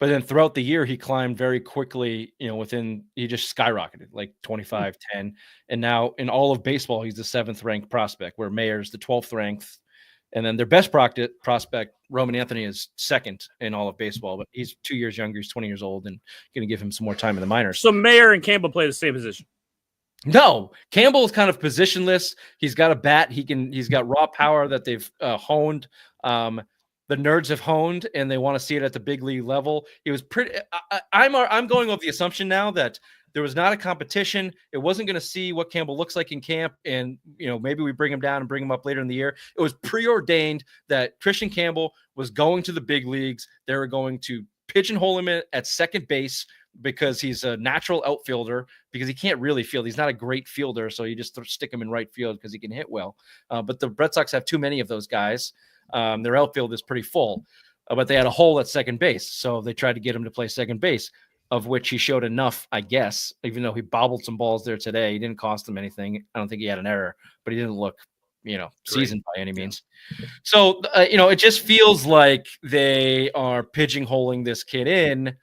But then throughout the year, he climbed very quickly, he just skyrocketed like 25, 10. And now in all of baseball, he's the 7th ranked prospect, where Mayer's the 12th ranked. And then their best prospect, Roman Anthony, is 2nd in all of baseball, but he's 2 years younger. He's 20 years old and going to give him some more time in the minors. So Mayer and Campbell play the same position. No, Campbell is kind of positionless. He's got a bat. He's got raw power that they've honed. The Nerds have honed, and they want to see it at the big league level. It was pretty. I'm going with the assumption now that there was not a competition. It wasn't going to see what Campbell looks like in camp, and maybe we bring him down and bring him up later in the year. It was preordained that Christian Campbell was going to the big leagues. They were going to pigeonhole him at second base because he's a natural outfielder, because he can't really field. He's not a great fielder, so you just stick him in right field because he can hit well. But the Red Sox have too many of those guys. Their outfield is pretty full, but they had a hole at second base, so they tried to get him to play second base, of which he showed enough, I guess, even though he bobbled some balls there today. He didn't cost them anything. I don't think he had an error, but he didn't look, seasoned by any means. So, it just feels like they are pigeonholing this kid in,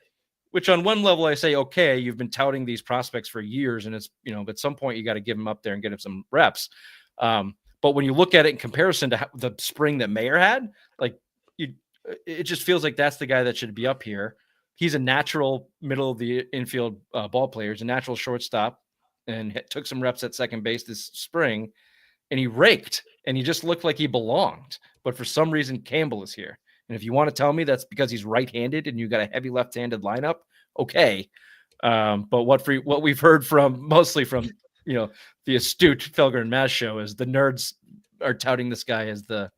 which on one level I say, okay, you've been touting these prospects for years, and it's, at some point you got to give him up there and get him some reps. But when you look at it in comparison to the spring that Mayer had, it just feels like that's the guy that should be up here. He's a natural middle of the infield ball player. He's a natural shortstop, and took some reps at second base this spring, and he raked, and he just looked like he belonged. But for some reason, Campbell is here. And if you want to tell me that's because he's right-handed and you got a heavy left-handed lineup, okay. But what we've heard mostly from the astute Felger and Maz show is the Nerds are touting this guy as they're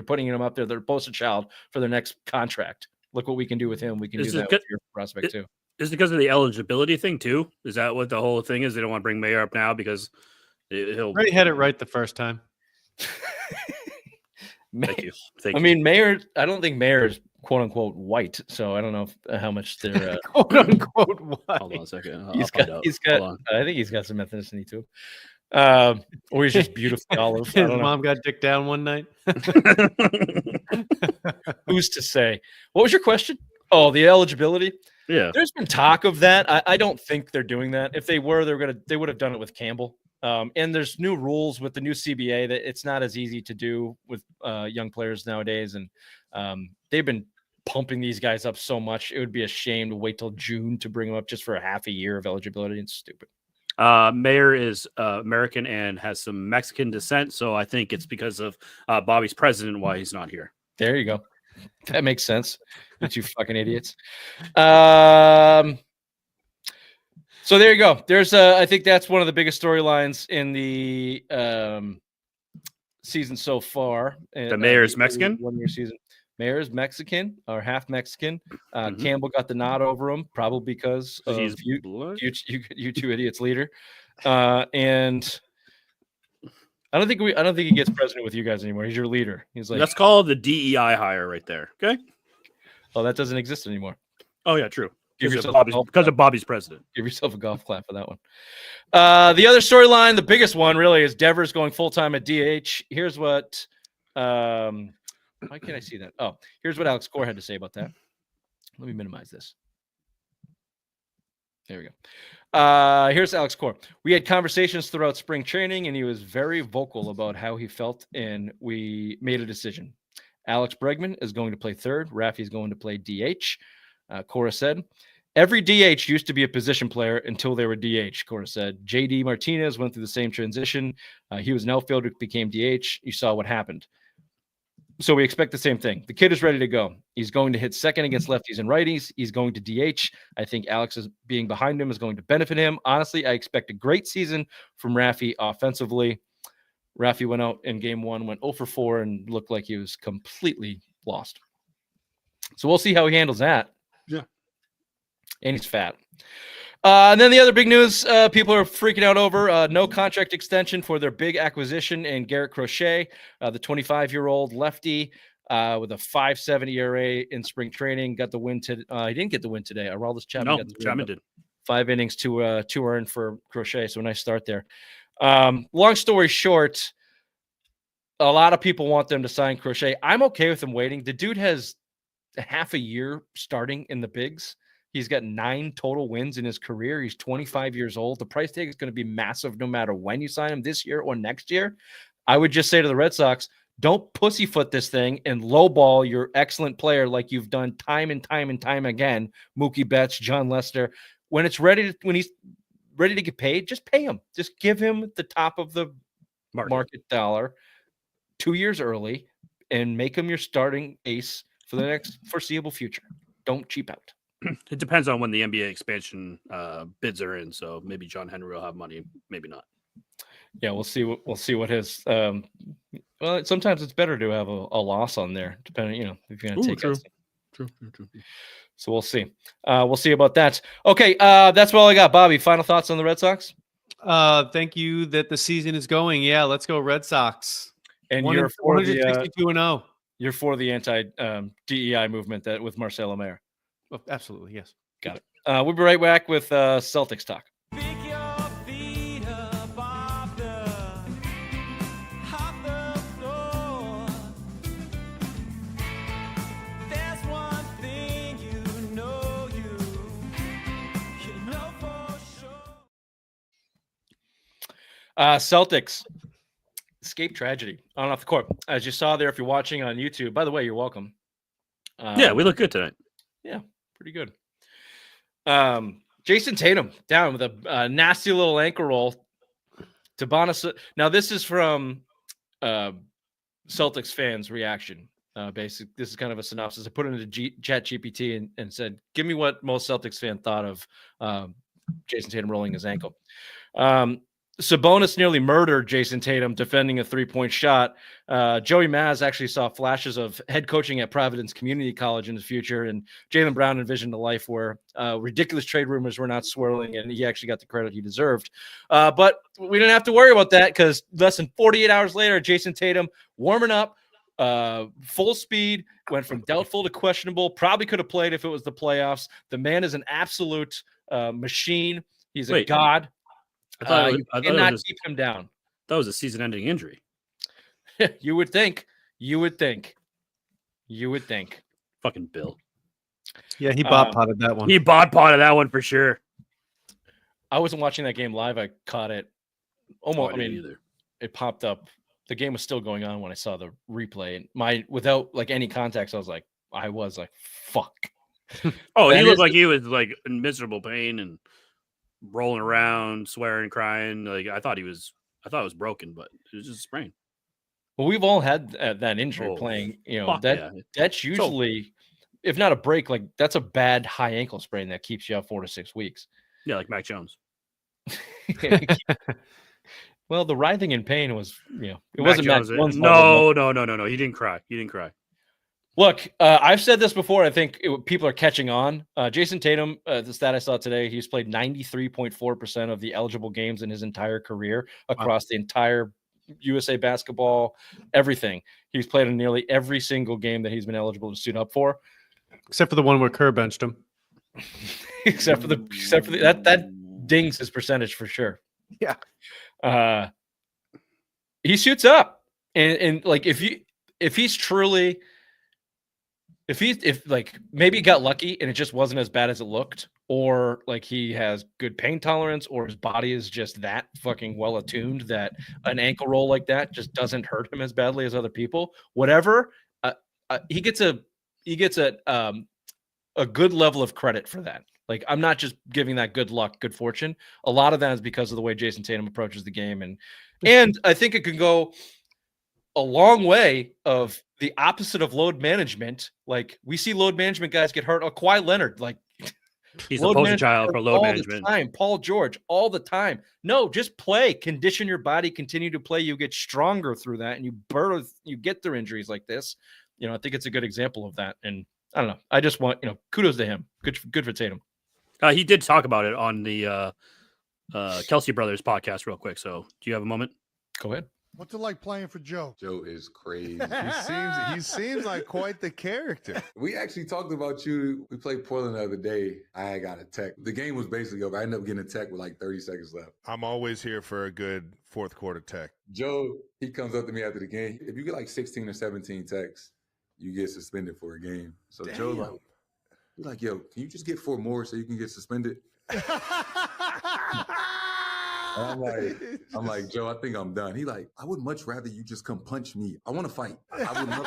putting him up there. They're poster child for their next contract. Look what we can do with him. We can do that with your prospect too. Is it because of the eligibility thing too? Is that what the whole thing is? They don't want to bring Mayer up now because he'll already had it right the first time. Thank you. Mayer, I don't think Mayer is quote unquote white. So I don't know how much they're quote unquote white. Hold on a second. He's got I think he's got some ethnicity too. Or he's just beautifully olive. His mom got dicked down one night. Who's to say? What was your question? Oh, the eligibility. Yeah. There's been talk of that. I don't think they're doing that. If they were, they would have done it with Campbell. And there's new rules with the new CBA that it's not as easy to do with young players nowadays. And they've been pumping these guys up so much. It would be a shame to wait till June to bring them up just for a half a year of eligibility. It's stupid. Mayer is American and has some Mexican descent. So I think it's because of Bobby's president why he's not here. There you go. That makes sense. You fucking idiots. So there you go. There's I think that's one of the biggest storylines in the season so far. The Mayer's Mexican? 1 year season. Mayer's Mexican or half Mexican. Campbell got the nod over him, probably because of you two idiots leader. And I don't think he gets president with you guys anymore. He's your leader. He's like, let's call it the DEI hire right there. Okay. Oh, that doesn't exist anymore. Oh yeah, true. Because of Bobby's president. Give yourself a golf clap for that one. The other storyline, the biggest one really, is Devers going full-time at DH. Here's what why can't I see that? Oh, here's what Alex Core had to say about that. Let me minimize this. There we go. Here's Alex Core. We had conversations throughout spring training, and he was very vocal about how he felt, and we made a decision. Alex Bregman is going to play third. Rafi is going to play DH. Cora said, every DH used to be a position player until they were DH, Cora said. JD Martinez went through the same transition. He was an outfielder, became DH. You saw what happened. So we expect the same thing. The kid is ready to go. He's going to hit second against lefties and righties. He's going to DH. I think Alex being behind him is going to benefit him. Honestly, I expect a great season from Rafi offensively. Rafi went out in game one, went 0 for 4, and looked like he was completely lost. So we'll see how he handles that. Yeah. And he's fat. And then the other big news people are freaking out over, no contract extension for their big acquisition in Garrett Crochet, the 25-year-old lefty with a 5.7 ERA in spring training. Got the win today. He didn't get the win today. Aroldis Chapman got the win. Chapman did. 5 innings to earn for Crochet, so a nice start there. Long story short, a lot of people want them to sign Crochet. I'm okay with them waiting. The dude has half a year starting in the bigs. He's got 9 total wins in his career. He's 25 years old. The price tag is going to be massive no matter when you sign him, this year or next year. I would just say to the Red Sox, don't pussyfoot this thing and lowball your excellent player like you've done time and time and time again. Mookie Betts, John Lester. When he's ready to get paid, just pay him. Just give him the top of the market dollar 2 years early and make him your starting ace for the next foreseeable future. Don't cheap out. It depends on when the NBA expansion bids are in. So maybe John Henry will have money, maybe not. Yeah, we'll see what his. Well, sometimes it's better to have a loss on there, depending. If you're gonna take it. True. So we'll see. We'll see about that. Okay, that's all I got. Bobby, final thoughts on the Red Sox? Thank you that the season is going. Yeah, let's go Red Sox. And you're for 162-0. You're for the anti DEI movement that with Marcelo Mayer. Oh, absolutely, yes. Got it. We'll be right back with Celtics talk. Celtics escape tragedy on off the court. As you saw there, if you're watching on YouTube, by the way, you're welcome. Yeah, we look good tonight. Yeah, pretty good. Jason Tatum down with a nasty little ankle roll. Now, this is from Celtics fans' reaction. Basically, this is kind of a synopsis. I put it into Chat GPT and said, give me what most Celtics fan thought of Jason Tatum rolling his ankle. Sabonis nearly murdered Jason Tatum defending a 3-point shot. Joey Maz actually saw flashes of head coaching at Providence Community College in his future, and Jaylen Brown envisioned a life where ridiculous trade rumors were not swirling, and he actually got the credit he deserved. But we didn't have to worry about that because less than 48 hours later, Jason Tatum warming up, full speed, went from doubtful to questionable, probably could have played if it was the playoffs. The man is an absolute machine. He's a god. I cannot keep him down. That was a season-ending injury. You would think. Fucking Bill. Yeah, he bot-potted that one. He bot-potted that one for sure. I wasn't watching that game live. I caught it almost. Either. It popped up. The game was still going on when I saw the replay. And without like any context, I was like, fuck. Oh, he looked like he was like in miserable pain and rolling around, swearing, crying. Like I thought it was broken, but it was just a sprain. Well, we've all had that injury playing. That's usually, if not a break, like that's a bad high ankle sprain that keeps you out 4 to 6 weeks. Yeah, like Mac Jones. Well, the writhing in pain was, it Mac wasn't Jones. Mac Jones. No. He didn't cry. Look, I've said this before. I think people are catching on. Jason Tatum, the stat I saw today, he's played 93.4% of the eligible games in his entire career across the entire USA basketball, everything. He's played in nearly every single game that he's been eligible to suit up for, except for the one where Kerr benched him. except for that dings his percentage for sure. Yeah, he shoots up, and like if maybe he got lucky and it just wasn't as bad as it looked, or like he has good pain tolerance, or his body is just that fucking well attuned that an ankle roll like that just doesn't hurt him as badly as other people. Whatever, he gets a good level of credit for that. Like I'm not just giving that good luck, good fortune. A lot of that is because of the way Jason Tatum approaches the game, and I think it can go a long way of the opposite of load management. Like we see load management guys get hurt. Kawhi Leonard, like he's the poster child for load management. The time. Paul George, all the time. No, just play, condition your body, continue to play. You get stronger through that, and you get through injuries like this. I think it's a good example of that. And I don't know. I just want kudos to him. Good for Tatum. He did talk about it on the Kelsey Brothers podcast real quick. So do you have a moment? Go ahead. What's it like playing for Joe? Joe is crazy. He seems like quite the character. We actually talked about you. We played Portland the other day. I got a text. The game was basically over. I ended up getting a text with like 30 seconds left. I'm always here for a good fourth quarter tech. Joe, he comes up to me after the game. If you get like 16 or 17 texts, you get suspended for a game. So Joe's like, he's like, yo, can you just get 4 more so you can get suspended? I'm like, Joe, I think I'm done. He like, I would much rather you just come punch me. I want to fight. I would love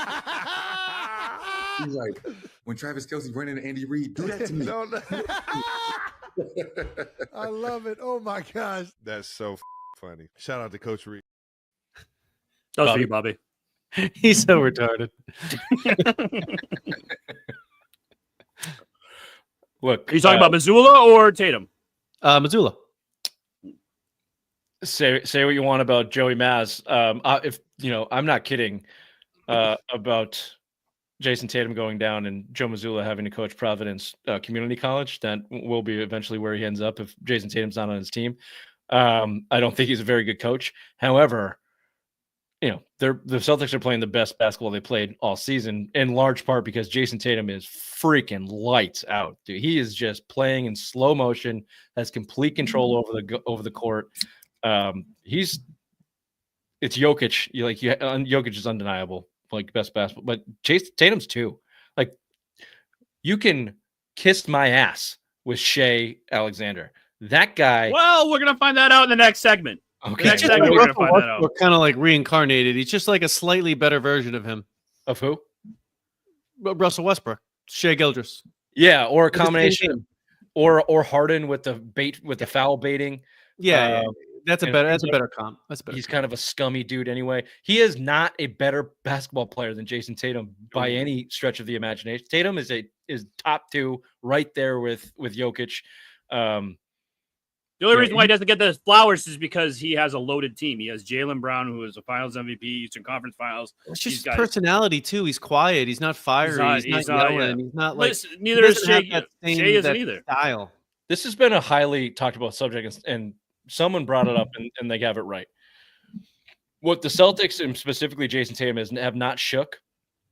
He's like, when Travis Kelce ran into Andy Reid, do that to me. No. I love it. Oh my gosh. That's so funny. Shout out to Coach Reid. That was for you, Bobby. He's so retarded. Look, Are you talking about Missoula or Tatum? Missoula. Say what you want about Joey Maz. If I'm not kidding about Jason Tatum going down and Joe Missoula having to coach Providence Community College. That will be eventually where he ends up if Jason Tatum's not on his team. I don't think he's a very good coach. However, the Celtics are playing the best basketball they played all season, in large part because Jason Tatum is freaking lights out, dude. He is just playing in slow motion, has complete control over the court. It's Jokic. Jokic is undeniable, like best basketball, but Jason Tatum's too. Like, you can kiss my ass with Shea Alexander. That guy. Well, we're gonna find that out in the next segment. Okay. The next segment, we're gonna find that out. We're kind of like reincarnated. He's just like a slightly better version of him. Of who? Russell Westbrook, Shea Gilgeous. Yeah, or a combination, or Harden with the foul baiting. Yeah, that's a better comp. He's kind of a scummy dude anyway. He is not a better basketball player than Jason Tatum by any stretch of the imagination. Tatum is top 2 right there with Jokic. The only reason why he doesn't get the flowers is because he has a loaded team. He has Jaylen Brown, who is a Finals MVP, Eastern Conference Finals. It's just personality too. He's quiet. He's not fiery. He's not yelling. Yeah. He's not like. Neither is Shea. Shea isn't either. Style. This has been a highly talked about subject, and someone brought it up, and they have it right. What the Celtics and specifically Jason Tatum have not shook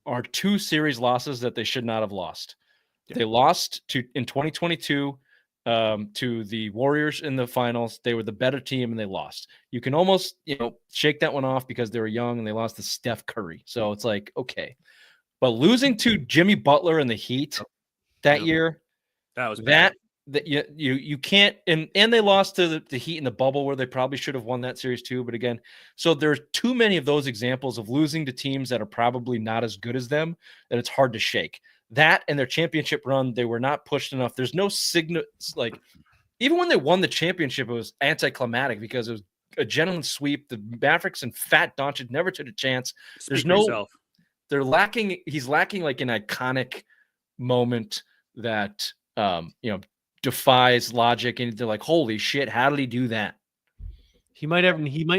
are 2 series losses that they should not have lost. Yeah. They lost in 2022. To the Warriors in the finals. They were the better team and they lost. You can almost, shake that one off because they were young and they lost to Steph Curry. So it's like, okay. But losing to Jimmy Butler in the Heat that year, that was bad. That you can't, and they lost to the Heat in the bubble where they probably should have won that series too. But again, so there's too many of those examples of losing to teams that are probably not as good as them that it's hard to shake. That and their championship run, they were not pushed enough. There's no signal. Like, even when they won the championship, it was anticlimactic because it was a gentleman's sweep. The Mavericks and Fat Doncic never took a chance. He's lacking like an iconic moment that defies logic, and they're like, holy shit, how did he do that? He might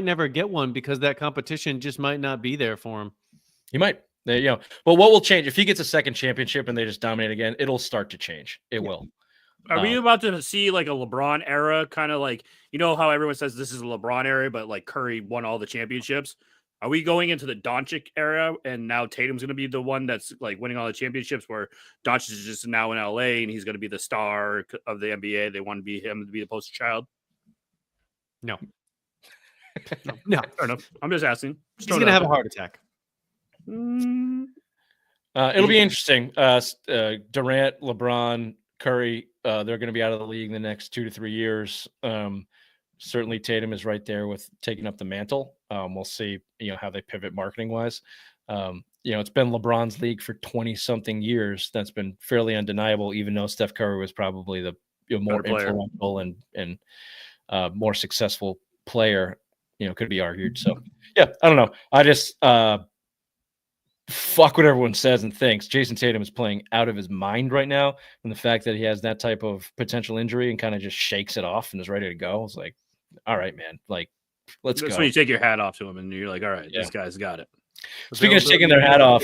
never get one because that competition just might not be there for him. He might. But what will change if he gets a second championship and they just dominate again? It'll start to change. It will. Are we about to see like a LeBron era, kind of like, how everyone says this is a LeBron era, but like Curry won all the championships? Are we going into the Doncic era and now Tatum's going to be the one that's like winning all the championships, where Doncic is just now in LA and he's going to be the star of the NBA? They want him to be the poster child. No. No. Fair enough. I'm just asking. He's going to have a heart attack. It'll be interesting. Durant, LeBron, Curry, they're going to be out of the league in the next 2 to 3 years. Certainly Tatum is right there with taking up the mantle. We'll see, how they pivot marketing wise. It's been LeBron's league for 20 something years. That's been fairly undeniable, even though Steph Curry was probably the more influential and more successful player, could be argued. So yeah, I don't know. I just, fuck what everyone says and thinks. Jason Tatum is playing out of his mind right now, and the fact that he has that type of potential injury and kind of just shakes it off and is ready to go. It's like, all right, man, like, let's go. That's when you take your hat off to him and you're like, all right, this guy's got it. Speaking of taking their hat off,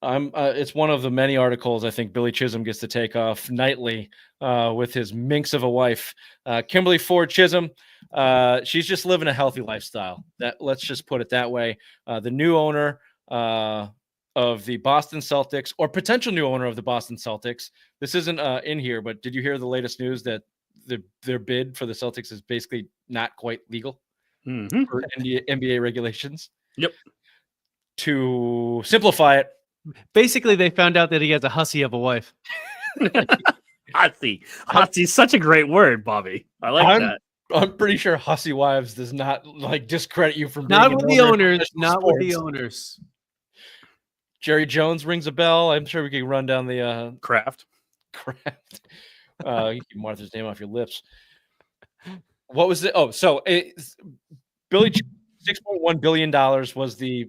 it's one of the many articles I think Billy Chisholm gets to take off nightly with his minx of a wife, Kimberly Ford Chisholm. She's just living a healthy lifestyle. Let's just put it that way. The new owner of the Boston Celtics, or potential new owner of the Boston Celtics. This isn't in here, but did you hear the latest news that their bid for the Celtics is basically not quite legal for NBA regulations? Yep. to simplify it, Basically, they found out that he has a hussy of a wife. Hotsy. Hotsy is such a great word, Bobby. I like that. I'm pretty sure Hussy Wives does not like discredit you from being Not an with the owner of owners. professional Not with the sports. owners. Jerry Jones rings a bell. I'm sure we can run down the Craft. craft. You keep Martha's name off your lips. What was it? Oh, so Billy $6.1 billion was the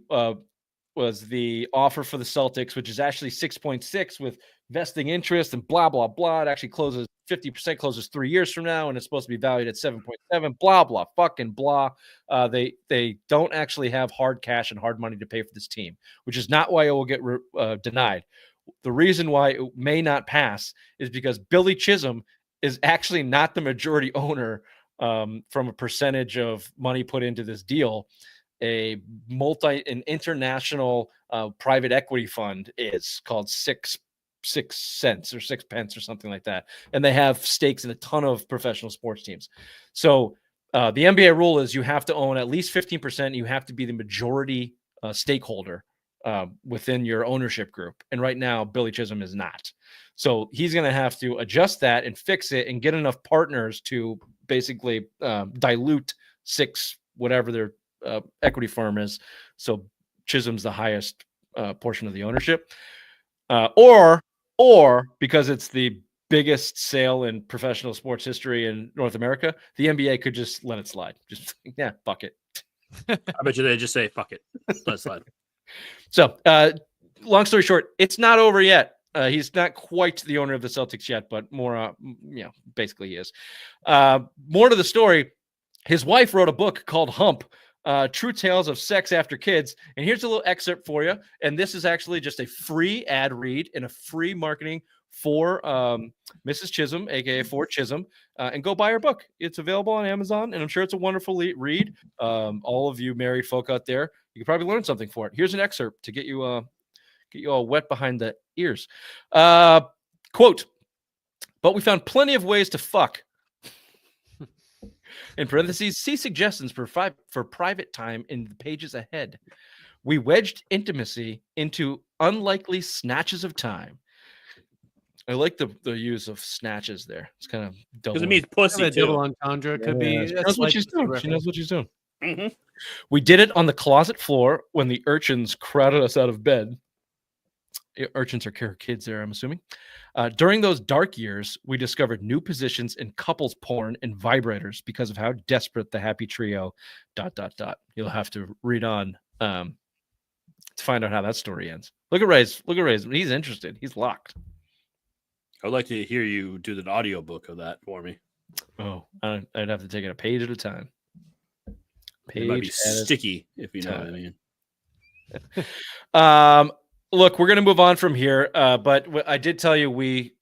offer for the Celtics, which is actually 6.6 with vesting interest and blah blah blah. It actually closes 50%, closes 3 years from now, and it's supposed to be valued at 7.7. Blah blah fucking blah. They don't actually have hard cash and hard money to pay for this team, which is not why it will get denied. The reason why it may not pass is because Billy Chisholm is actually not the majority owner from a percentage of money put into this deal. An international private equity fund is called Six Cents or Sixpence or something like that, and they have stakes in a ton of professional sports teams. So the NBA rule is you have to own at least 15%. You have to be the majority stakeholder within your ownership group, and right now Billy Chisholm is not. So he's going to have to adjust that and fix it and get enough partners to basically dilute six whatever their equity firm is. So Chisholm's the highest portion of the ownership, or because it's the biggest sale in professional sports history in North America, the NBA could just let it slide. Just fuck it. I bet you they just say fuck it, let it slide. So, long story short, it's not over yet. He's not quite the owner of the Celtics yet, but more, basically he is. More to the story, his wife wrote a book called Hump, True Tales of Sex After Kids. And here's a little excerpt for you. And this is actually just a free ad read and a free marketing for Mrs. Chisholm, aka for Chisholm, and go buy her book. It's available on Amazon, and I'm sure it's a wonderful read. All of you married folk out there, you could probably learn something for it. Here's an excerpt to get you all wet behind the ears. Quote, but we found plenty of ways to fuck. In parentheses, see suggestions for private time in the pages ahead. We wedged intimacy into unlikely snatches of time. I like the use of snatches there. It's kind of double. Because it means pussy, too. Double entendre could be. She knows what she's doing. She knows what she's doing. Mm-hmm. We did it on the closet floor when the urchins crowded us out of bed. Urchins are kids there, I'm assuming. During those dark years, we discovered new positions in couples porn and vibrators because of how desperate the happy trio ... You'll have to read on to find out how that story ends. Look at Ray's. He's interested. He's locked. I would like to hear you do an audiobook of that for me. Oh, I'd have to take it a page at a time. It might be sticky, if you know what I mean. Look, we're going to move on from here, but I did tell you we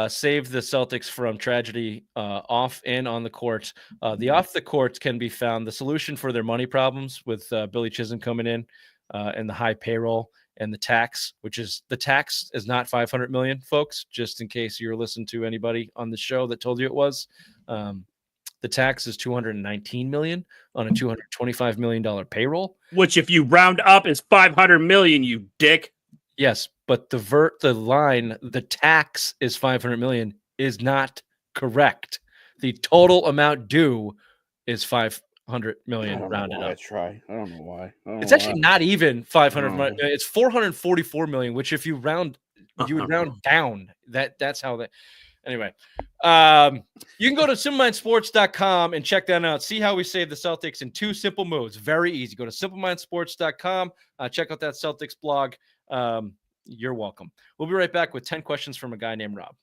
saved the Celtics from tragedy off and on the court. The off the court can be found. The solution for their money problems with Billy Chisholm coming in and the high payroll and the tax, the tax is not $500 million, folks, just in case you're listening to anybody on the show that told you it was. The tax is $219 million on a $225 million payroll. Which, if you round up, is $500 million, you dick. Yes, but the line, the tax is $500 million is not correct. The total amount due is $500 million rounded up. I don't know why. It's actually not even $500 million. It's $444 million, which if you round, you would round down. That's how that. Anyway, you can go to simplemindsports.com and check that out. See how we save the Celtics in 2 simple moves. Very easy. Go to simplemindsports.com. Check out that Celtics blog. You're welcome. We'll be right back with 10 questions from a guy named Rob.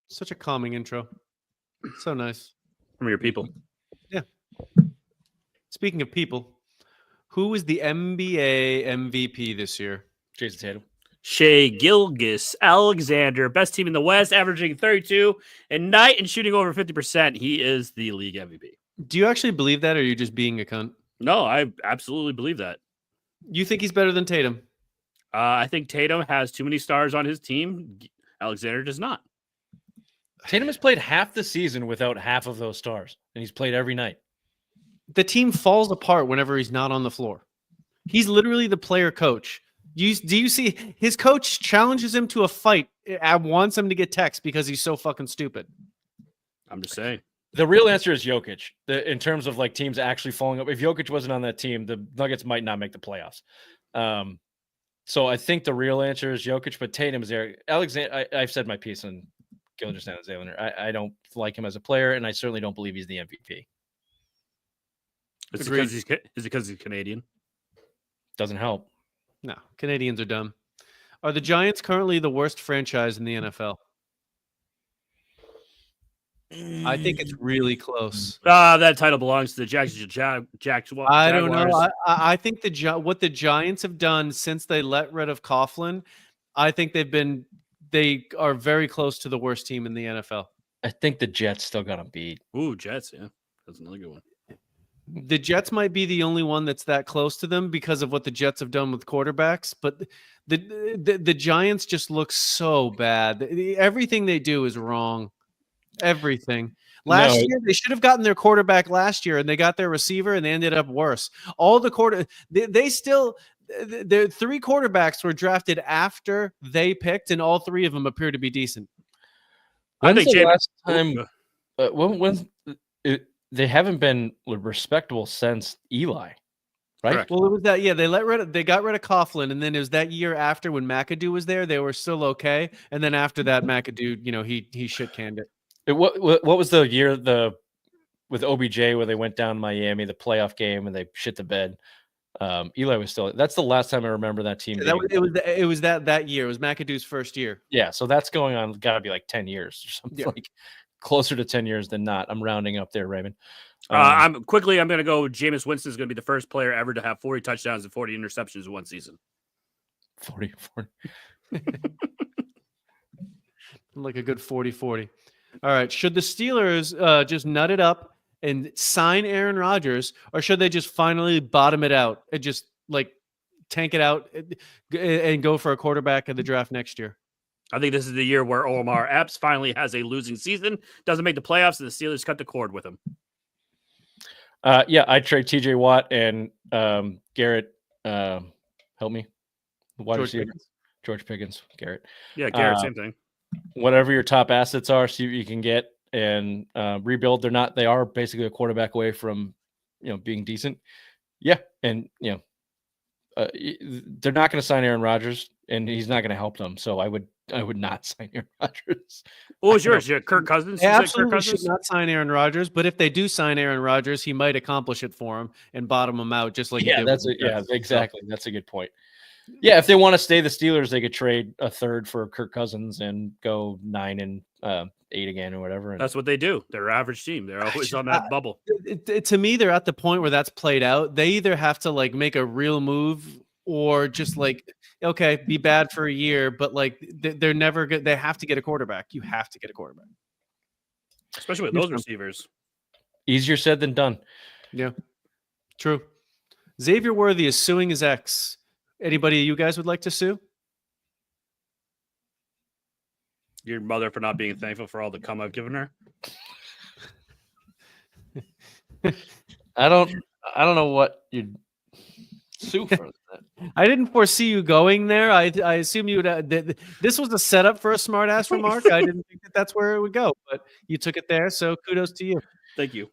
Such a calming intro. So nice. From your people. Yeah. Speaking of people, who is the NBA MVP this year? Jason Tatum. Shea Gilgeous-Alexander, best team in the West, averaging 32 a night and shooting over 50%. He is the league MVP. Do you actually believe that, or are you just being a cunt? No, I absolutely believe that. You think he's better than Tatum? I think Tatum has too many stars on his team. Alexander does not. Tatum has played half the season without half of those stars, and he's played every night. The team falls apart whenever he's not on the floor. He's literally the player coach. Do you see his coach challenges him to a fight and wants him to get text because he's so fucking stupid? I'm just saying. The real answer is Jokic. In terms of like teams actually falling up, if Jokic wasn't on that team, the Nuggets might not make the playoffs. So I think the real answer is Jokic, but Tatum is there. Alexander, I've said my piece on Gilgeous-Alexander. I don't like him as a player, and I certainly don't believe he's the MVP. Is it because he's Canadian? Doesn't help. No, Canadians are dumb. Are the Giants currently the worst franchise in the NFL? I think it's really close. That title belongs to the Jaguars. I don't know. I think what the Giants have done since they let rid of Coughlin, I think they are very close to the worst team in the NFL. I think the Jets still got them beat. Ooh, Jets, yeah. That's another good one. The Jets might be the only one that's that close to them because of what the Jets have done with quarterbacks, but the Giants just look so bad. Everything they do is wrong. Everything. Last year, they should have gotten their quarterback last year, and they got their receiver, and they ended up worse. All the their 3 quarterbacks were drafted after they picked, and all 3 of them appear to be decent. When's the last time they haven't been respectable since Eli, right? Correct. Well, it was that they got rid of Coughlin, and then it was that year after when McAdoo was there, they were still okay, and then after that, McAdoo, he shit canned it. What was the year with OBJ where they went down Miami, the playoff game, and they shit the bed? Eli was still. That's the last time I remember that team. It was that year. It was McAdoo's first year. Yeah, so that's going on. Got to be like 10 years or something. Like closer to 10 years than not. I'm rounding up there, Raymond. I'm going to go. Jameis Winston is going to be the first player ever to have 40 touchdowns and 40 interceptions in one season. 40. Like a good 40-40. All right. Should the Steelers just nut it up and sign Aaron Rodgers, or should they just finally bottom it out and just like tank it out and go for a quarterback in the draft next year? I think this is the year where Omar Epps finally has a losing season, doesn't make the playoffs, and the Steelers cut the cord with him. I'd trade TJ Watt and Garrett. Help me. Wide receiver. George Pickens. Garrett. Yeah, Garrett, same thing. Whatever your top assets are, see what you can get and rebuild. They are basically a quarterback away from, being decent. Yeah. And, they're not going to sign Aaron Rodgers, and he's not going to help them. So I would not sign Aaron Rodgers. What was yours? Kirk Cousins? They absolutely should not sign Aaron Rodgers, but if they do sign Aaron Rodgers, he might accomplish it for him and bottom him out just like he did. Exactly. That's a good point. Yeah, if they want to stay the Steelers, they could trade a third for Kirk Cousins and go 9-8 again or whatever. And that's what they do. They're an average team. They're always on that bubble. To me, they're at the point where that's played out. They either have to like make a real move or just like, okay, be bad for a year, but like they're never good. They have to get a quarterback. You have to get a quarterback, especially with those receivers. Easier said than done. Yeah, true. Xavier Worthy is suing his ex. Anybody you guys would like to sue? Your mother for not being thankful for all the cum I've given her. I don't know what you'd sue for. I didn't foresee you going there. I assume you would. This was a setup for a smart ass remark. I didn't think that that's where it would go, but you took it there. So kudos to you. Thank you.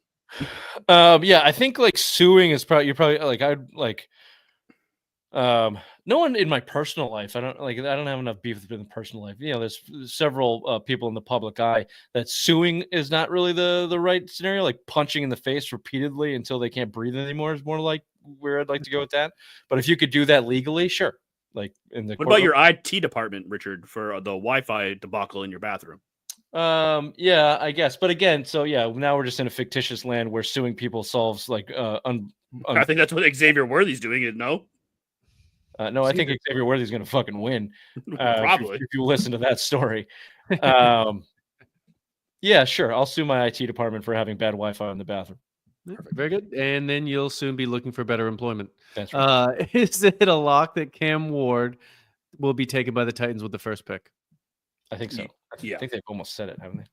I think like suing is you're probably like I'd like. No one in my personal life. I don't have enough beef in the personal life. There's several people in the public eye that suing is not really the right scenario. Like punching in the face repeatedly until they can't breathe anymore is more like where I'd like to go with that. But if you could do that legally, sure. Like in the what about your IT department, Richard, for the Wi-Fi debacle in your bathroom? Yeah, I guess. But again, so yeah, now we're just in a fictitious land where suing people solves like I think that's what Xavier Worthy's doing. No. No, I think Xavier Worthy's going to fucking win. Probably. If you listen to that story. Yeah, sure. I'll sue my IT department for having bad Wi-Fi in the bathroom. Perfect. Very good. And then you'll soon be looking for better employment. That's right. Is it a lock that Cam Ward will be taken by the Titans with the first pick? I think so. Yeah. I think they've almost said it, haven't they?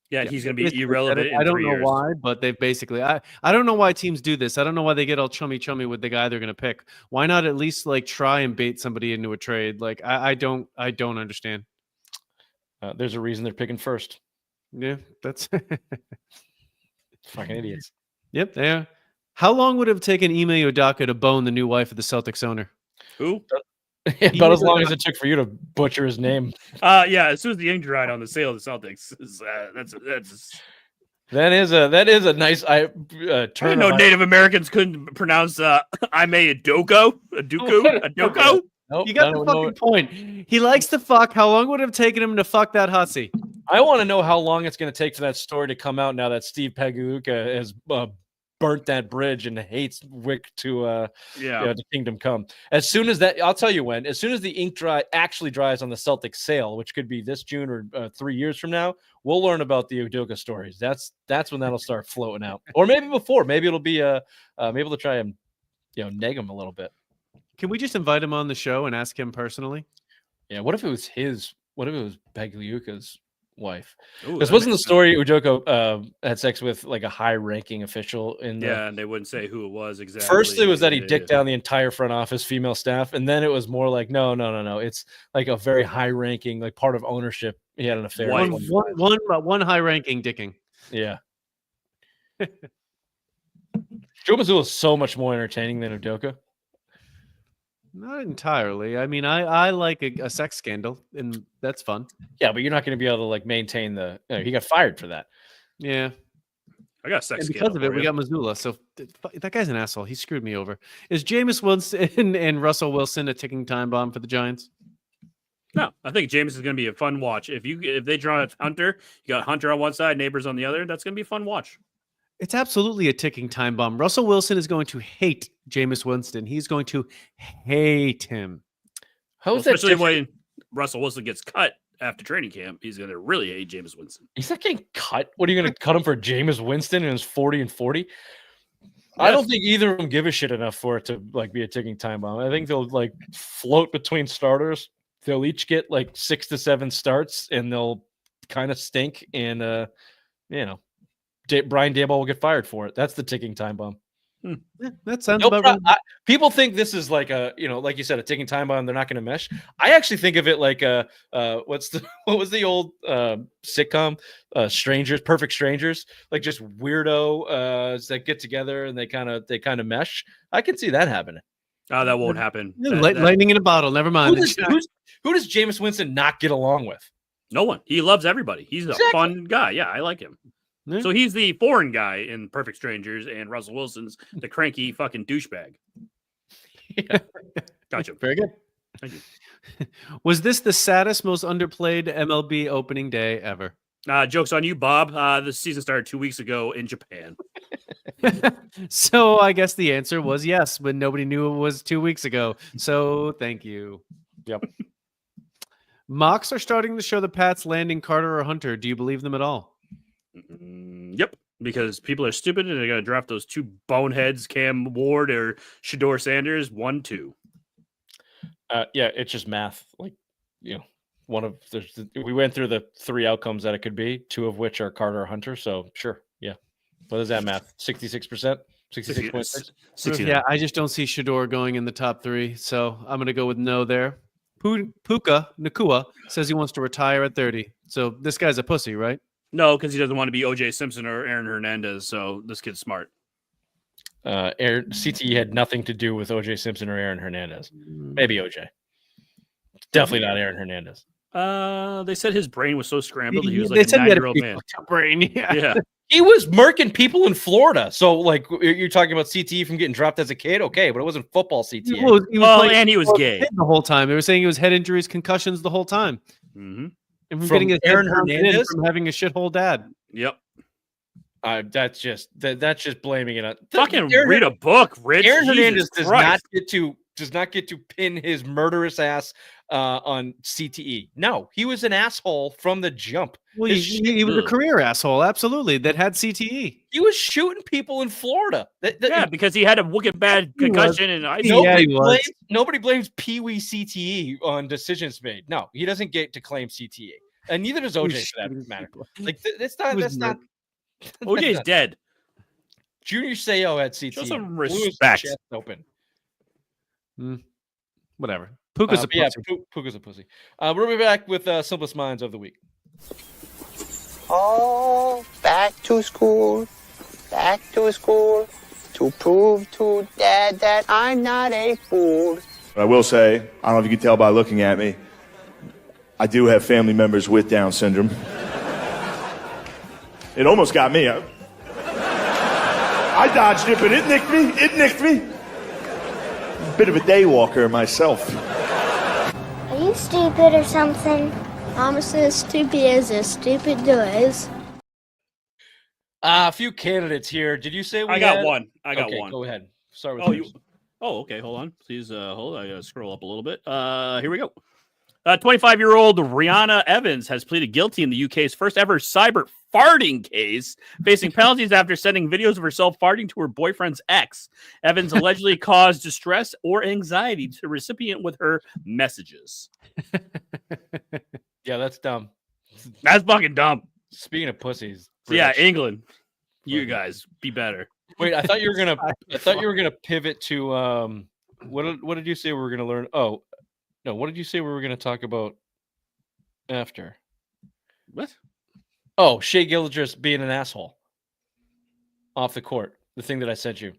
Yeah, he's going to Basically be said irrelevant it. in I don't 3 know years. why, but they've basically. I don't know why teams do this. I don't know why they get all chummy with the guy they're going to pick. Why not at least like try and bait somebody into a trade? Like I don't understand. There's a reason they're picking first. Yeah, that's Fucking idiots. Yep, yeah. How long would it have taken Ime Udoka to bone the new wife of the Celtics owner? Who? About as long as it took for you to butcher his name. Yeah, as soon as the ink dried on the sale of the Celtics, That is a nice I turn. didn't know Native Americans couldn't pronounce Ime Udoka. Nope, You got the fucking point. He likes to fuck. How long would it have taken him to fuck that hussy? I want to know how long it's going to take for that story to come out now that Steve Pagliuca has burnt that bridge and hates Wick to Kingdom Come. As soon as that, I'll tell you when. As soon as the ink actually dries on the Celtics sale, which could be this June or 3 years from now, we'll learn about the Udoka stories. That's when that'll start floating out, or maybe before. Maybe it'll be maybe they'll try and neg him a little bit. Can we just invite him on the show and ask him personally? Yeah. What if it was Pagliuca's wife? Ooh, This wasn't the story Udoka had sex with like a high-ranking official in the... Yeah, and they wouldn't say who it was exactly. First, it was that he dicked down the entire front office female staff, and then it was more like, no. It's like a very high-ranking, like part of ownership. He had an affair. One high-ranking dicking. Yeah. Joe Mazzulla is so much more entertaining than Udoka. Not entirely. I mean, I like a sex scandal, and that's fun. Yeah, but you're not going to be able to like maintain the... he got fired for that. Yeah. I got a sex and because of it, we got Mazzulla. So that guy's an asshole. He screwed me over. Is Jameis Winston and Russell Wilson a ticking time bomb for the Giants? No, I think Jameis is going to be a fun watch. If they draw a Hunter, you got Hunter on one side, Neighbors on the other. That's going to be a fun watch. It's absolutely a ticking time bomb. Russell Wilson is going to hate Jameis Winston. He's going to hate him. Especially when Russell Wilson gets cut after training camp, he's going to really hate Jameis Winston. He's not getting cut. What are you going to cut him for Jameis Winston and his 40-40? Yes. I don't think either of them give a shit enough for it to like be a ticking time bomb. I think they'll like float between starters. They'll each get like 6 to 7 starts, and they'll kind of stink. And Brian Daboll will get fired for it. That's the ticking time bomb. Yeah, that sounds about right. People think this is like a, like you said, a ticking time bomb. They're not going to mesh. I actually think of it like what was the old sitcom, Perfect Strangers, like just weirdo that get together and they kind of mesh. I can see that happening. Oh, that won't happen. Lightning in a bottle. Never mind. Who does Jameis Winston not get along with? No one. He loves everybody. He's a fun guy. Yeah, I like him. Yeah. So he's the foreign guy in Perfect Strangers, and Russell Wilson's the cranky fucking douchebag. Yeah. Gotcha. Very good. Thank you. Was this the saddest, most underplayed MLB opening day ever? Joke's on you, Bob. This season started 2 weeks ago in Japan. So I guess the answer was yes, but nobody knew it was 2 weeks ago. So thank you. Yep. Mocks are starting to show the Pats landing Carter or Hunter. Do you believe them at all? Yep, because people are stupid and they're going to draft those two boneheads, Cam Ward or Shedeur Sanders, 1-2. Yeah, it's just math. Like, we went through the 3 outcomes that it could be, 2 of which are Carter or Hunter. So sure, yeah. What is that math? 66%, 66.6. Yeah, I just don't see Shedeur going in the top 3, so I'm going to go with no there. Puka Nakua says he wants to retire at 30. So this guy's a pussy, right? No, because he doesn't want to be O.J. Simpson or Aaron Hernandez. So this kid's smart. CTE had nothing to do with O.J. Simpson or Aaron Hernandez. Maybe O.J. Definitely not Aaron Hernandez. They said his brain was so scrambled. He was like a 9-year-old man. Brain, yeah. He was murking people in Florida. So, like, you're talking about CTE from getting dropped as a kid? Okay, but it wasn't football CTE. And he was gay. The whole time. They were saying he was head injuries, concussions the whole time. Mm-hmm. And from getting Aaron Hernandez from having a shithole dad. Yep. That's just blaming it on. Fucking read a book, Rich. Aaron Hernandez does not get to pin his murderous ass on CTE. No, he was an asshole from the jump. Well, he was a career asshole, absolutely, that had CTE. He was shooting people in Florida. Because he had a wicked bad concussion, and nobody blames Pee Wee CTE on decisions made. No, he doesn't get to claim CTE, and neither does OJ for that matter. Like that's not. OJ's dead. Junior Seau had CTE. Show some respect. Chest open. Whatever. Puka's a pussy. Yeah, Puka's a pussy. We'll be back with Simplest Minds of the Week. Oh, back to school to prove to Dad that I'm not a fool. I will say, I don't know if you can tell by looking at me, I do have family members with Down syndrome. It almost got me. I dodged it, but it nicked me. Bit of a day walker myself. Are you stupid or something? I'm as stupid as stupid does. A few candidates here. Did you say we I got one. I got one. Go ahead. Start with yours. Okay. Hold on. Please hold on. I gotta scroll up a little bit. Here we go. 25-year-old Rihanna Evans has pleaded guilty in the UK's first ever cyber farting case, facing penalties after sending videos of herself farting to her boyfriend's ex. Evans allegedly caused distress or anxiety to the recipient with her messages. Yeah, that's dumb. That's fucking dumb. Speaking of pussies. Yeah, England. You guys be better. Wait, I thought you were gonna pivot to what did you say we were gonna learn? Oh, no, what did you say we were gonna talk about after? What? Oh, Shea Gilgeous being an asshole off the court. The thing that I sent you.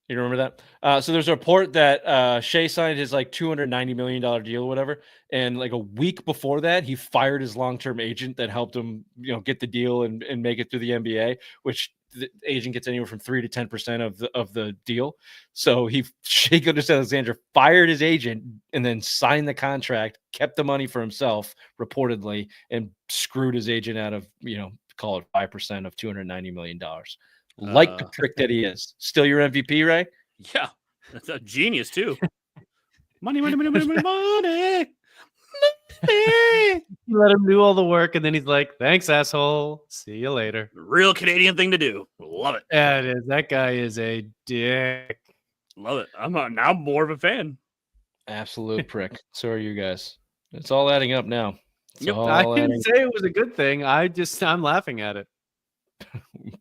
You remember that? So there's a report that Shea signed his like $290 million deal or whatever. And like a week before that, he fired his long-term agent that helped him, get the deal and make it through the NBA, which the agent gets anywhere from 3 to 10% of the deal. So Shea Gilgeous-Alexander fired his agent and then signed the contract, kept the money for himself, reportedly, and screwed his agent out of, call it 5% of $290 million. Like the prick that he is. Still your MVP, Ray? Yeah. That's a genius, too. Money. Money. You let him do all the work, and then he's like, thanks, asshole. See you later. Real Canadian thing to do. Love it. Yeah, it is. That guy is a dick. Love it. I'm now more of a fan. Absolute prick. So are you guys. It's all adding up now. I didn't say it was a good thing. I'm laughing at it.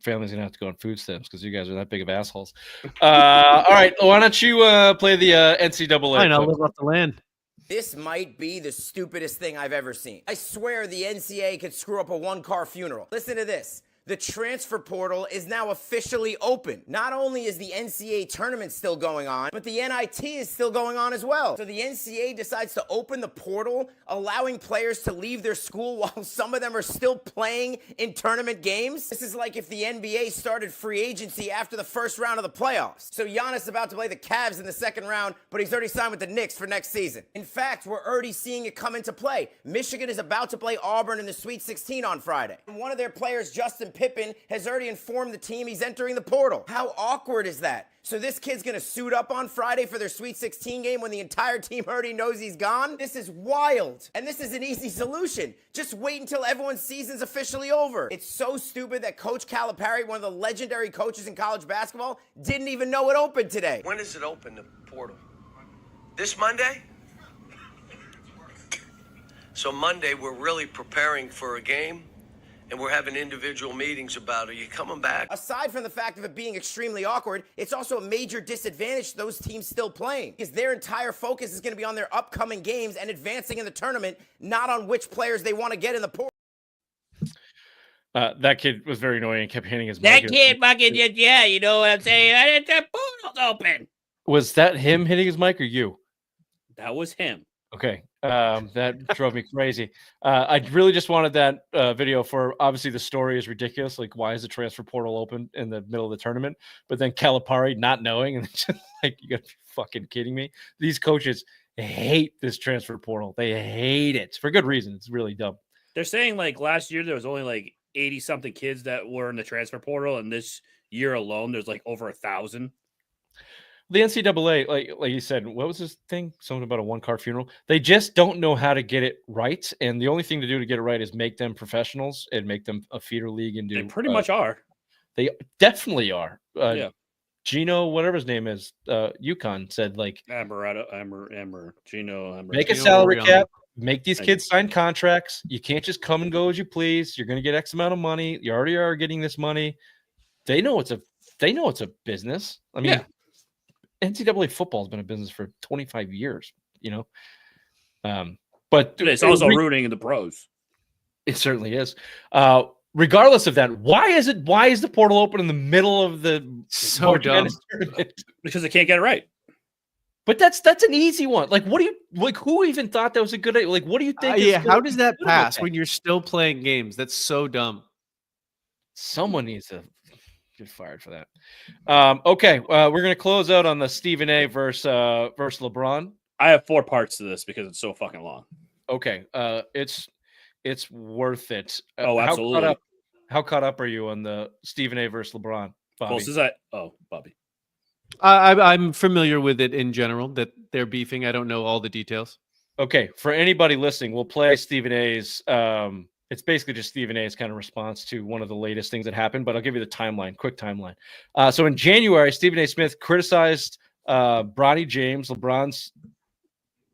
Family's gonna have to go on food stamps because you guys are that big of assholes. All right, why don't you play the NCAA? Fine, I'll live off the land. This might be the stupidest thing I've ever seen. I swear the NCAA could screw up a one-car funeral. Listen to this. The transfer portal is now officially open. Not only is the NCAA tournament still going on, but the NIT is still going on as well. So the NCAA decides to open the portal, allowing players to leave their school while some of them are still playing in tournament games. This is like if the NBA started free agency after the first round of the playoffs. So Giannis is about to play the Cavs in the second round, but he's already signed with the Knicks for next season. In fact, we're already seeing it come into play. Michigan is about to play Auburn in the Sweet 16 on Friday. And one of their players, Justin Pippen, has already informed the team he's entering the portal. How awkward is that? So this kid's gonna suit up on Friday for their Sweet 16 game when the entire team already knows he's gone? This is wild. And this is an easy solution. Just wait until everyone's season's officially over. It's so stupid that Coach Calipari, one of the legendary coaches in college basketball, didn't even know it opened today. When does it open, the portal? This Monday? So Monday, we're really preparing for a game, and we're having individual meetings about, are you coming back? Aside from the fact of it being extremely awkward, it's also a major disadvantage to those teams still playing, because their entire focus is going to be on their upcoming games and advancing in the tournament, not on which players they want to get in the portal. That kid was very annoying and kept hitting his That mic. kid fucking yeah, you know what I'm saying? The portal's open. Was that him hitting his mic or you? That was him. Okay. That drove me crazy. I really just wanted that video for, obviously the story is ridiculous. Like, why is the transfer portal open in the middle of the tournament? But then Calipari not knowing, and just like, you gotta be fucking kidding me. These coaches hate this transfer portal. They hate it for good reason. It's really dumb. They're saying like last year there was only like 80 something kids that were in the transfer portal, and this year alone there's like over 1,000. The NCAA, like you said, what was this thing? Something about a one-car funeral. They just don't know how to get it right, and the only thing to do to get it right is make them professionals and make them a feeder league and do. They pretty much are. They definitely are. Yeah. Gino, whatever his name is, UConn said like Gino. Make a salary cap. Make these kids sign contracts. You can't just come and go as you please. You're going to get X amount of money. You already are getting this money. They know it's a business. I mean, NCAA football has been a business for 25 years, but it's also rooting in the pros. It certainly is. Regardless of that, why is the portal open in the middle of the dumb? Because they can't get it right. But that's an easy one. Like, what do you like? Who even thought that was a good idea? Like, what do you think? How does that pass when you're still playing games? That's so dumb. Someone needs to get fired for that. Okay, we're gonna close out on the Stephen A. versus LeBron. I have 4 parts to this because it's so fucking long. Okay, it's worth it. Absolutely. How caught up are you on the Stephen A. versus LeBron, Bobby? Bobby. I'm familiar with it in general, that they're beefing. I don't know all the details. Okay, for anybody listening, we'll play Stephen A.'s. It's basically just Stephen A.'s kind of response to one of the latest things that happened, but I'll give you the quick timeline. So in January, Stephen A. Smith criticized Bronny James, LeBron's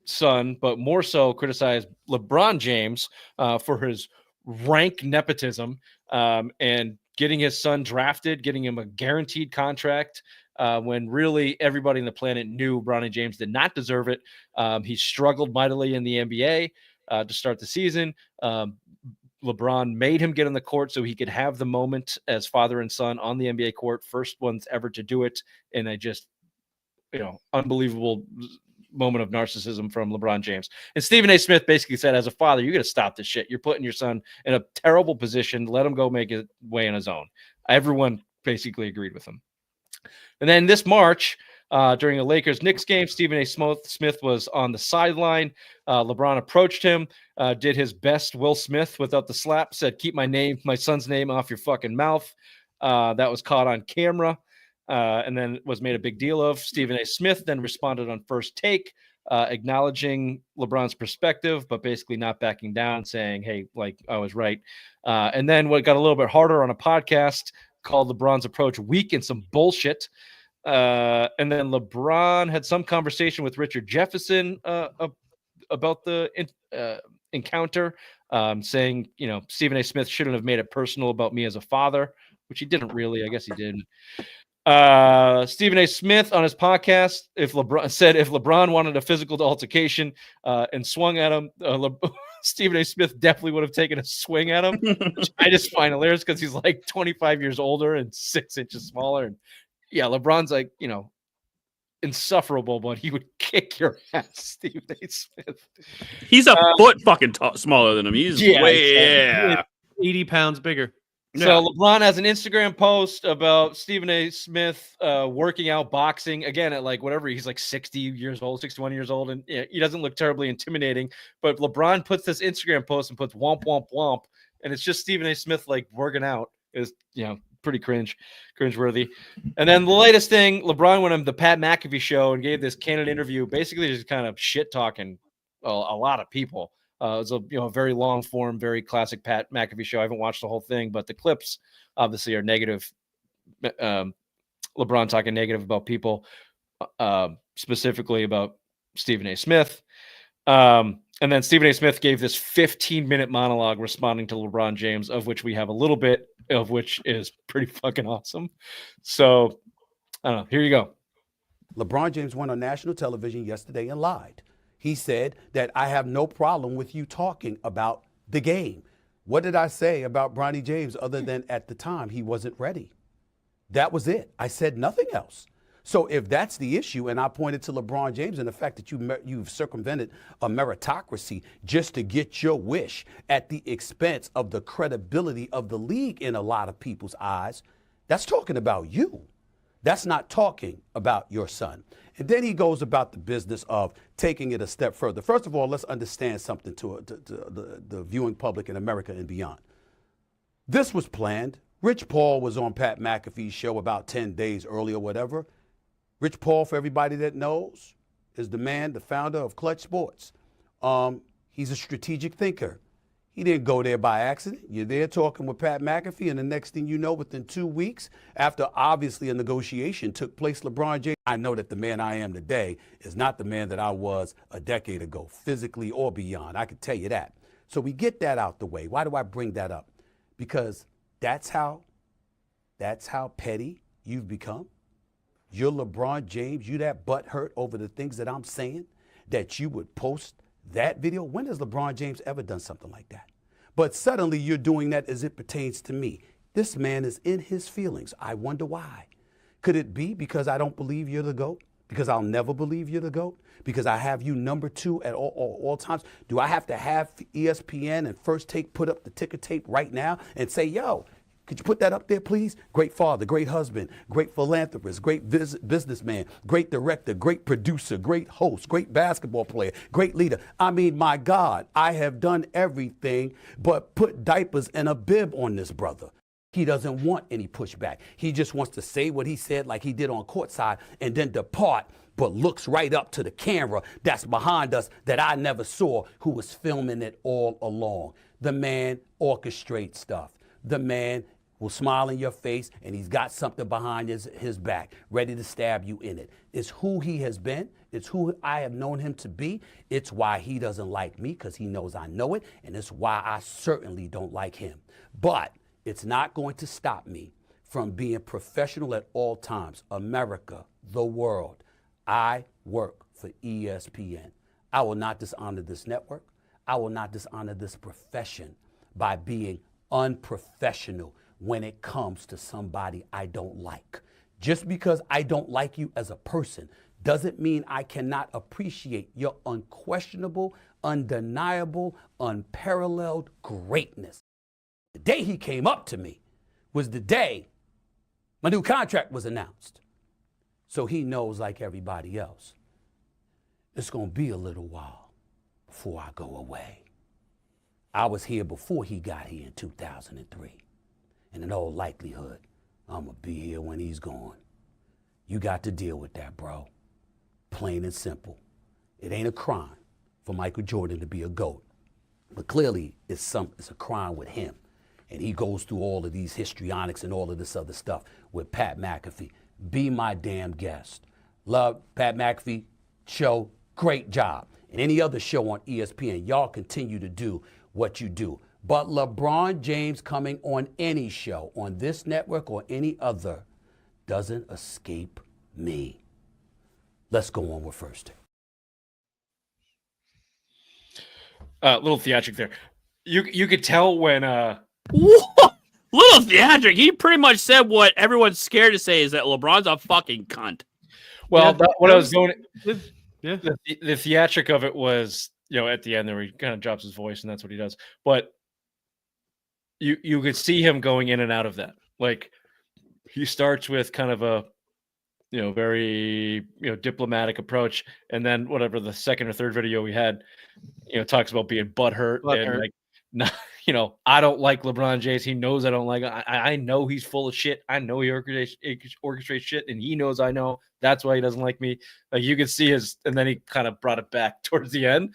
son, but more so criticized LeBron James for his rank nepotism and getting his son drafted, getting him a guaranteed contract. When really everybody in the planet knew Bronny James did not deserve it. He struggled mightily in the NBA to start the season. LeBron made him get on the court so he could have the moment as father and son on the NBA court. First ones ever to do it. And I just, unbelievable moment of narcissism from LeBron James. And Stephen A. Smith basically said, as a father, you got to stop this shit. You're putting your son in a terrible position. Let him go make his way on his own. Everyone basically agreed with him. And then this March, during a Lakers-Knicks game, Stephen A. Smith was on the sideline. LeBron approached him, did his best Will Smith without the slap, said, "Keep my son's name off your fucking mouth." That was caught on camera and then was made a big deal of. Stephen A. Smith then responded on First Take, acknowledging LeBron's perspective, but basically not backing down, saying, "Hey, I was right." And then what got a little bit harder on a podcast called LeBron's approach weak and some bullshit. And then LeBron had some conversation with Richard Jefferson about the encounter, saying, Stephen A. Smith shouldn't have made it personal about me as a father, which he didn't really. I guess he did. Stephen A. Smith on his podcast, if LeBron wanted a physical altercation and swung at him, Stephen A. Smith definitely would have taken a swing at him, which I just find hilarious because he's like 25 years older and 6 inches smaller. And yeah, LeBron's insufferable, but he would kick your ass, Stephen A. Smith. He's a foot fucking smaller than him. He's 80 pounds bigger. So LeBron has an Instagram post about Stephen A. Smith working out, boxing, again at whatever, he's 60 years old, 61 years old, and he doesn't look terribly intimidating. But LeBron puts this Instagram post and puts womp womp womp, and it's just Stephen A. Smith working out. Is pretty cringeworthy. And then the latest thing, LeBron went on the Pat McAfee show and gave this candid interview, basically just kind of shit talking a lot of people. It was a very long form, very classic Pat McAfee show. I haven't watched the whole thing, but the clips obviously are negative. LeBron talking negative about people, specifically about Stephen A. Smith. And then Stephen A. Smith gave this 15-minute monologue responding to LeBron James, of which we have a little bit of, which is pretty fucking awesome. So, I don't know. Here you go. LeBron James went on national television yesterday and lied. He said that I have no problem with you talking about the game. What did I say about Bronny James other than at the time he wasn't ready? That was it. I said nothing else. So if that's the issue, and I pointed to LeBron James and the fact that you've circumvented a meritocracy just to get your wish at the expense of the credibility of the league in a lot of people's eyes, that's talking about you. That's not talking about your son. And then he goes about the business of taking it a step further. First of all, let's understand something to the viewing public in America and beyond. This was planned. Rich Paul was on Pat McAfee's show about 10 days earlier, whatever. Rich Paul, for everybody that knows, is the man, the founder of Clutch Sports. He's a strategic thinker. He didn't go there by accident. You're there talking with Pat McAfee, and the next thing you know, within 2 weeks, after obviously a negotiation took place, LeBron James, I know that the man I am today is not the man that I was a decade ago, physically or beyond. I can tell you that. So we get that out the way. Why do I bring that up? Because that's how petty you've become. You're LeBron James. You that butthurt over the things that I'm saying, that you would post that video. When has LeBron James ever done something like that? But suddenly you're doing that as it pertains to me. This man is in his feelings. I wonder why. Could it be because I don't believe you're the GOAT? Because I'll never believe you're the GOAT? Because I have you number 2 at all times? Do I have to have ESPN and First Take put up the ticker tape right now and say, yo, could you put that up there, please? Great father, great husband, great philanthropist, great businessman, great director, great producer, great host, great basketball player, great leader. I mean, my God, I have done everything but put diapers and a bib on this brother. He doesn't want any pushback. He just wants to say what he said like he did on courtside and then depart, but looks right up to the camera that's behind us that I never saw, who was filming it all along. The man orchestrates stuff. The man will smile in your face, and he's got something behind his back, ready to stab you in it. It's who he has been. It's who I have known him to be. It's why he doesn't like me, because he knows I know it, and it's why I certainly don't like him. But it's not going to stop me from being professional at all times. America, the world. I work for ESPN. I will not dishonor this network. I will not dishonor this profession by being unprofessional when it comes to somebody I don't like. Just because I don't like you as a person doesn't mean I cannot appreciate your unquestionable, undeniable, unparalleled greatness. The day he came up to me was the day my new contract was announced. So he knows, like everybody else, it's going to be a little while before I go away. I was here before he got here in 2003. And in all likelihood, I'm going to be here when he's gone. You got to deal with that, bro. Plain and simple. It ain't a crime for Michael Jordan to be a GOAT. But clearly, it's a crime with him. And he goes through all of these histrionics and all of this other stuff with Pat McAfee. Be my damn guest. Love Pat McAfee show. Great job. And any other show on ESPN, y'all continue to do what you do. But LeBron James coming on any show, on this network or any other, doesn't escape me. Let's go on with First. Little theatric there. You could tell when little theatric. He pretty much said what everyone's scared to say, is that LeBron's a fucking cunt. Well, Yeah, what I was going, yeah. the theatric of it was, at the end there, he kind of drops his voice, and that's what he does. But you could see him going in and out of that. Like, he starts with kind of a, very, diplomatic approach, and then whatever the second or third video we had, talks about being butthurt and like, not, I don't like LeBron James. He knows I don't like him. I know he's full of shit. I know he orchestrates shit, and he knows I know. That's why he doesn't like me. Like, you could see his, and then he kind of brought it back towards the end.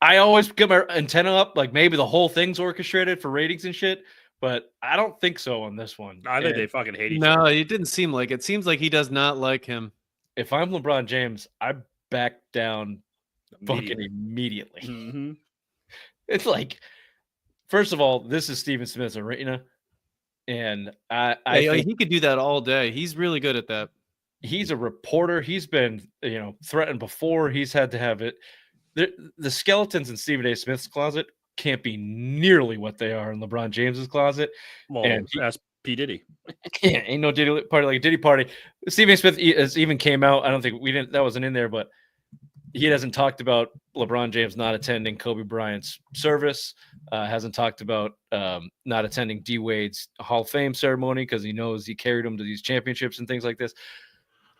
I always get my antenna up, like maybe the whole thing's orchestrated for ratings and shit, but I don't think so on this one. I think they fucking hate each other. No, it didn't seem like it. Seems like he does not like him. If I'm LeBron James, I back down fucking immediately. Mm-hmm. It's like, first of all, this is Stephen Smith's arena, and I think he could do that all day. He's really good at that. He's a reporter. He's been, threatened before. He's had to have it. The skeletons in Stephen A. Smith's closet can't be nearly what they are in LeBron James's closet. Well, and that's P. Diddy. Yeah, ain't no Diddy party like a Diddy party. Stephen A. Smith has even came out. I don't think that wasn't in there, but he hasn't talked about LeBron James not attending Kobe Bryant's service. Hasn't talked about not attending D Wade's Hall of Fame ceremony because he knows he carried him to these championships and things like this.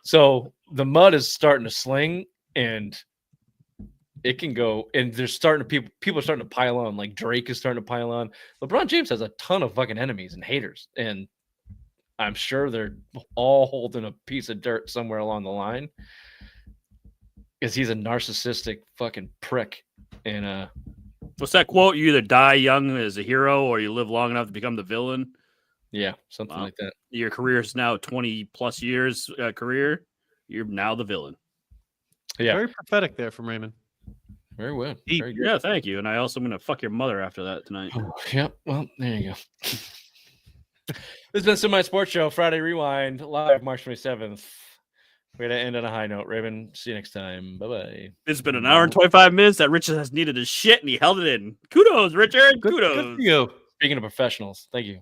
So the mud is starting to sling, and it can go, and there's starting to people are starting to pile on. Like Drake is starting to pile on. LeBron James has a ton of fucking enemies and haters, and I'm sure they're all holding a piece of dirt somewhere along the line because he's a narcissistic fucking prick. And what's that quote? You either die young as a hero or you live long enough to become the villain. Yeah, something like that. Your career is now 20 plus years career. You're now the villain. Yeah. Very prophetic there from Raymond. Very well. Very good. Yeah, thank you. And I also am going to fuck your mother after that tonight. Oh, yep. Well, there you go. This has been Semi Sports Show, Friday Rewind, live March 27th. We're going to end on a high note. Raven, see you next time. Bye-bye. It's been an hour and 25 minutes that Richard has needed his shit, and he held it in. Kudos, Richard. Kudos. Good for you. Speaking of professionals, thank you.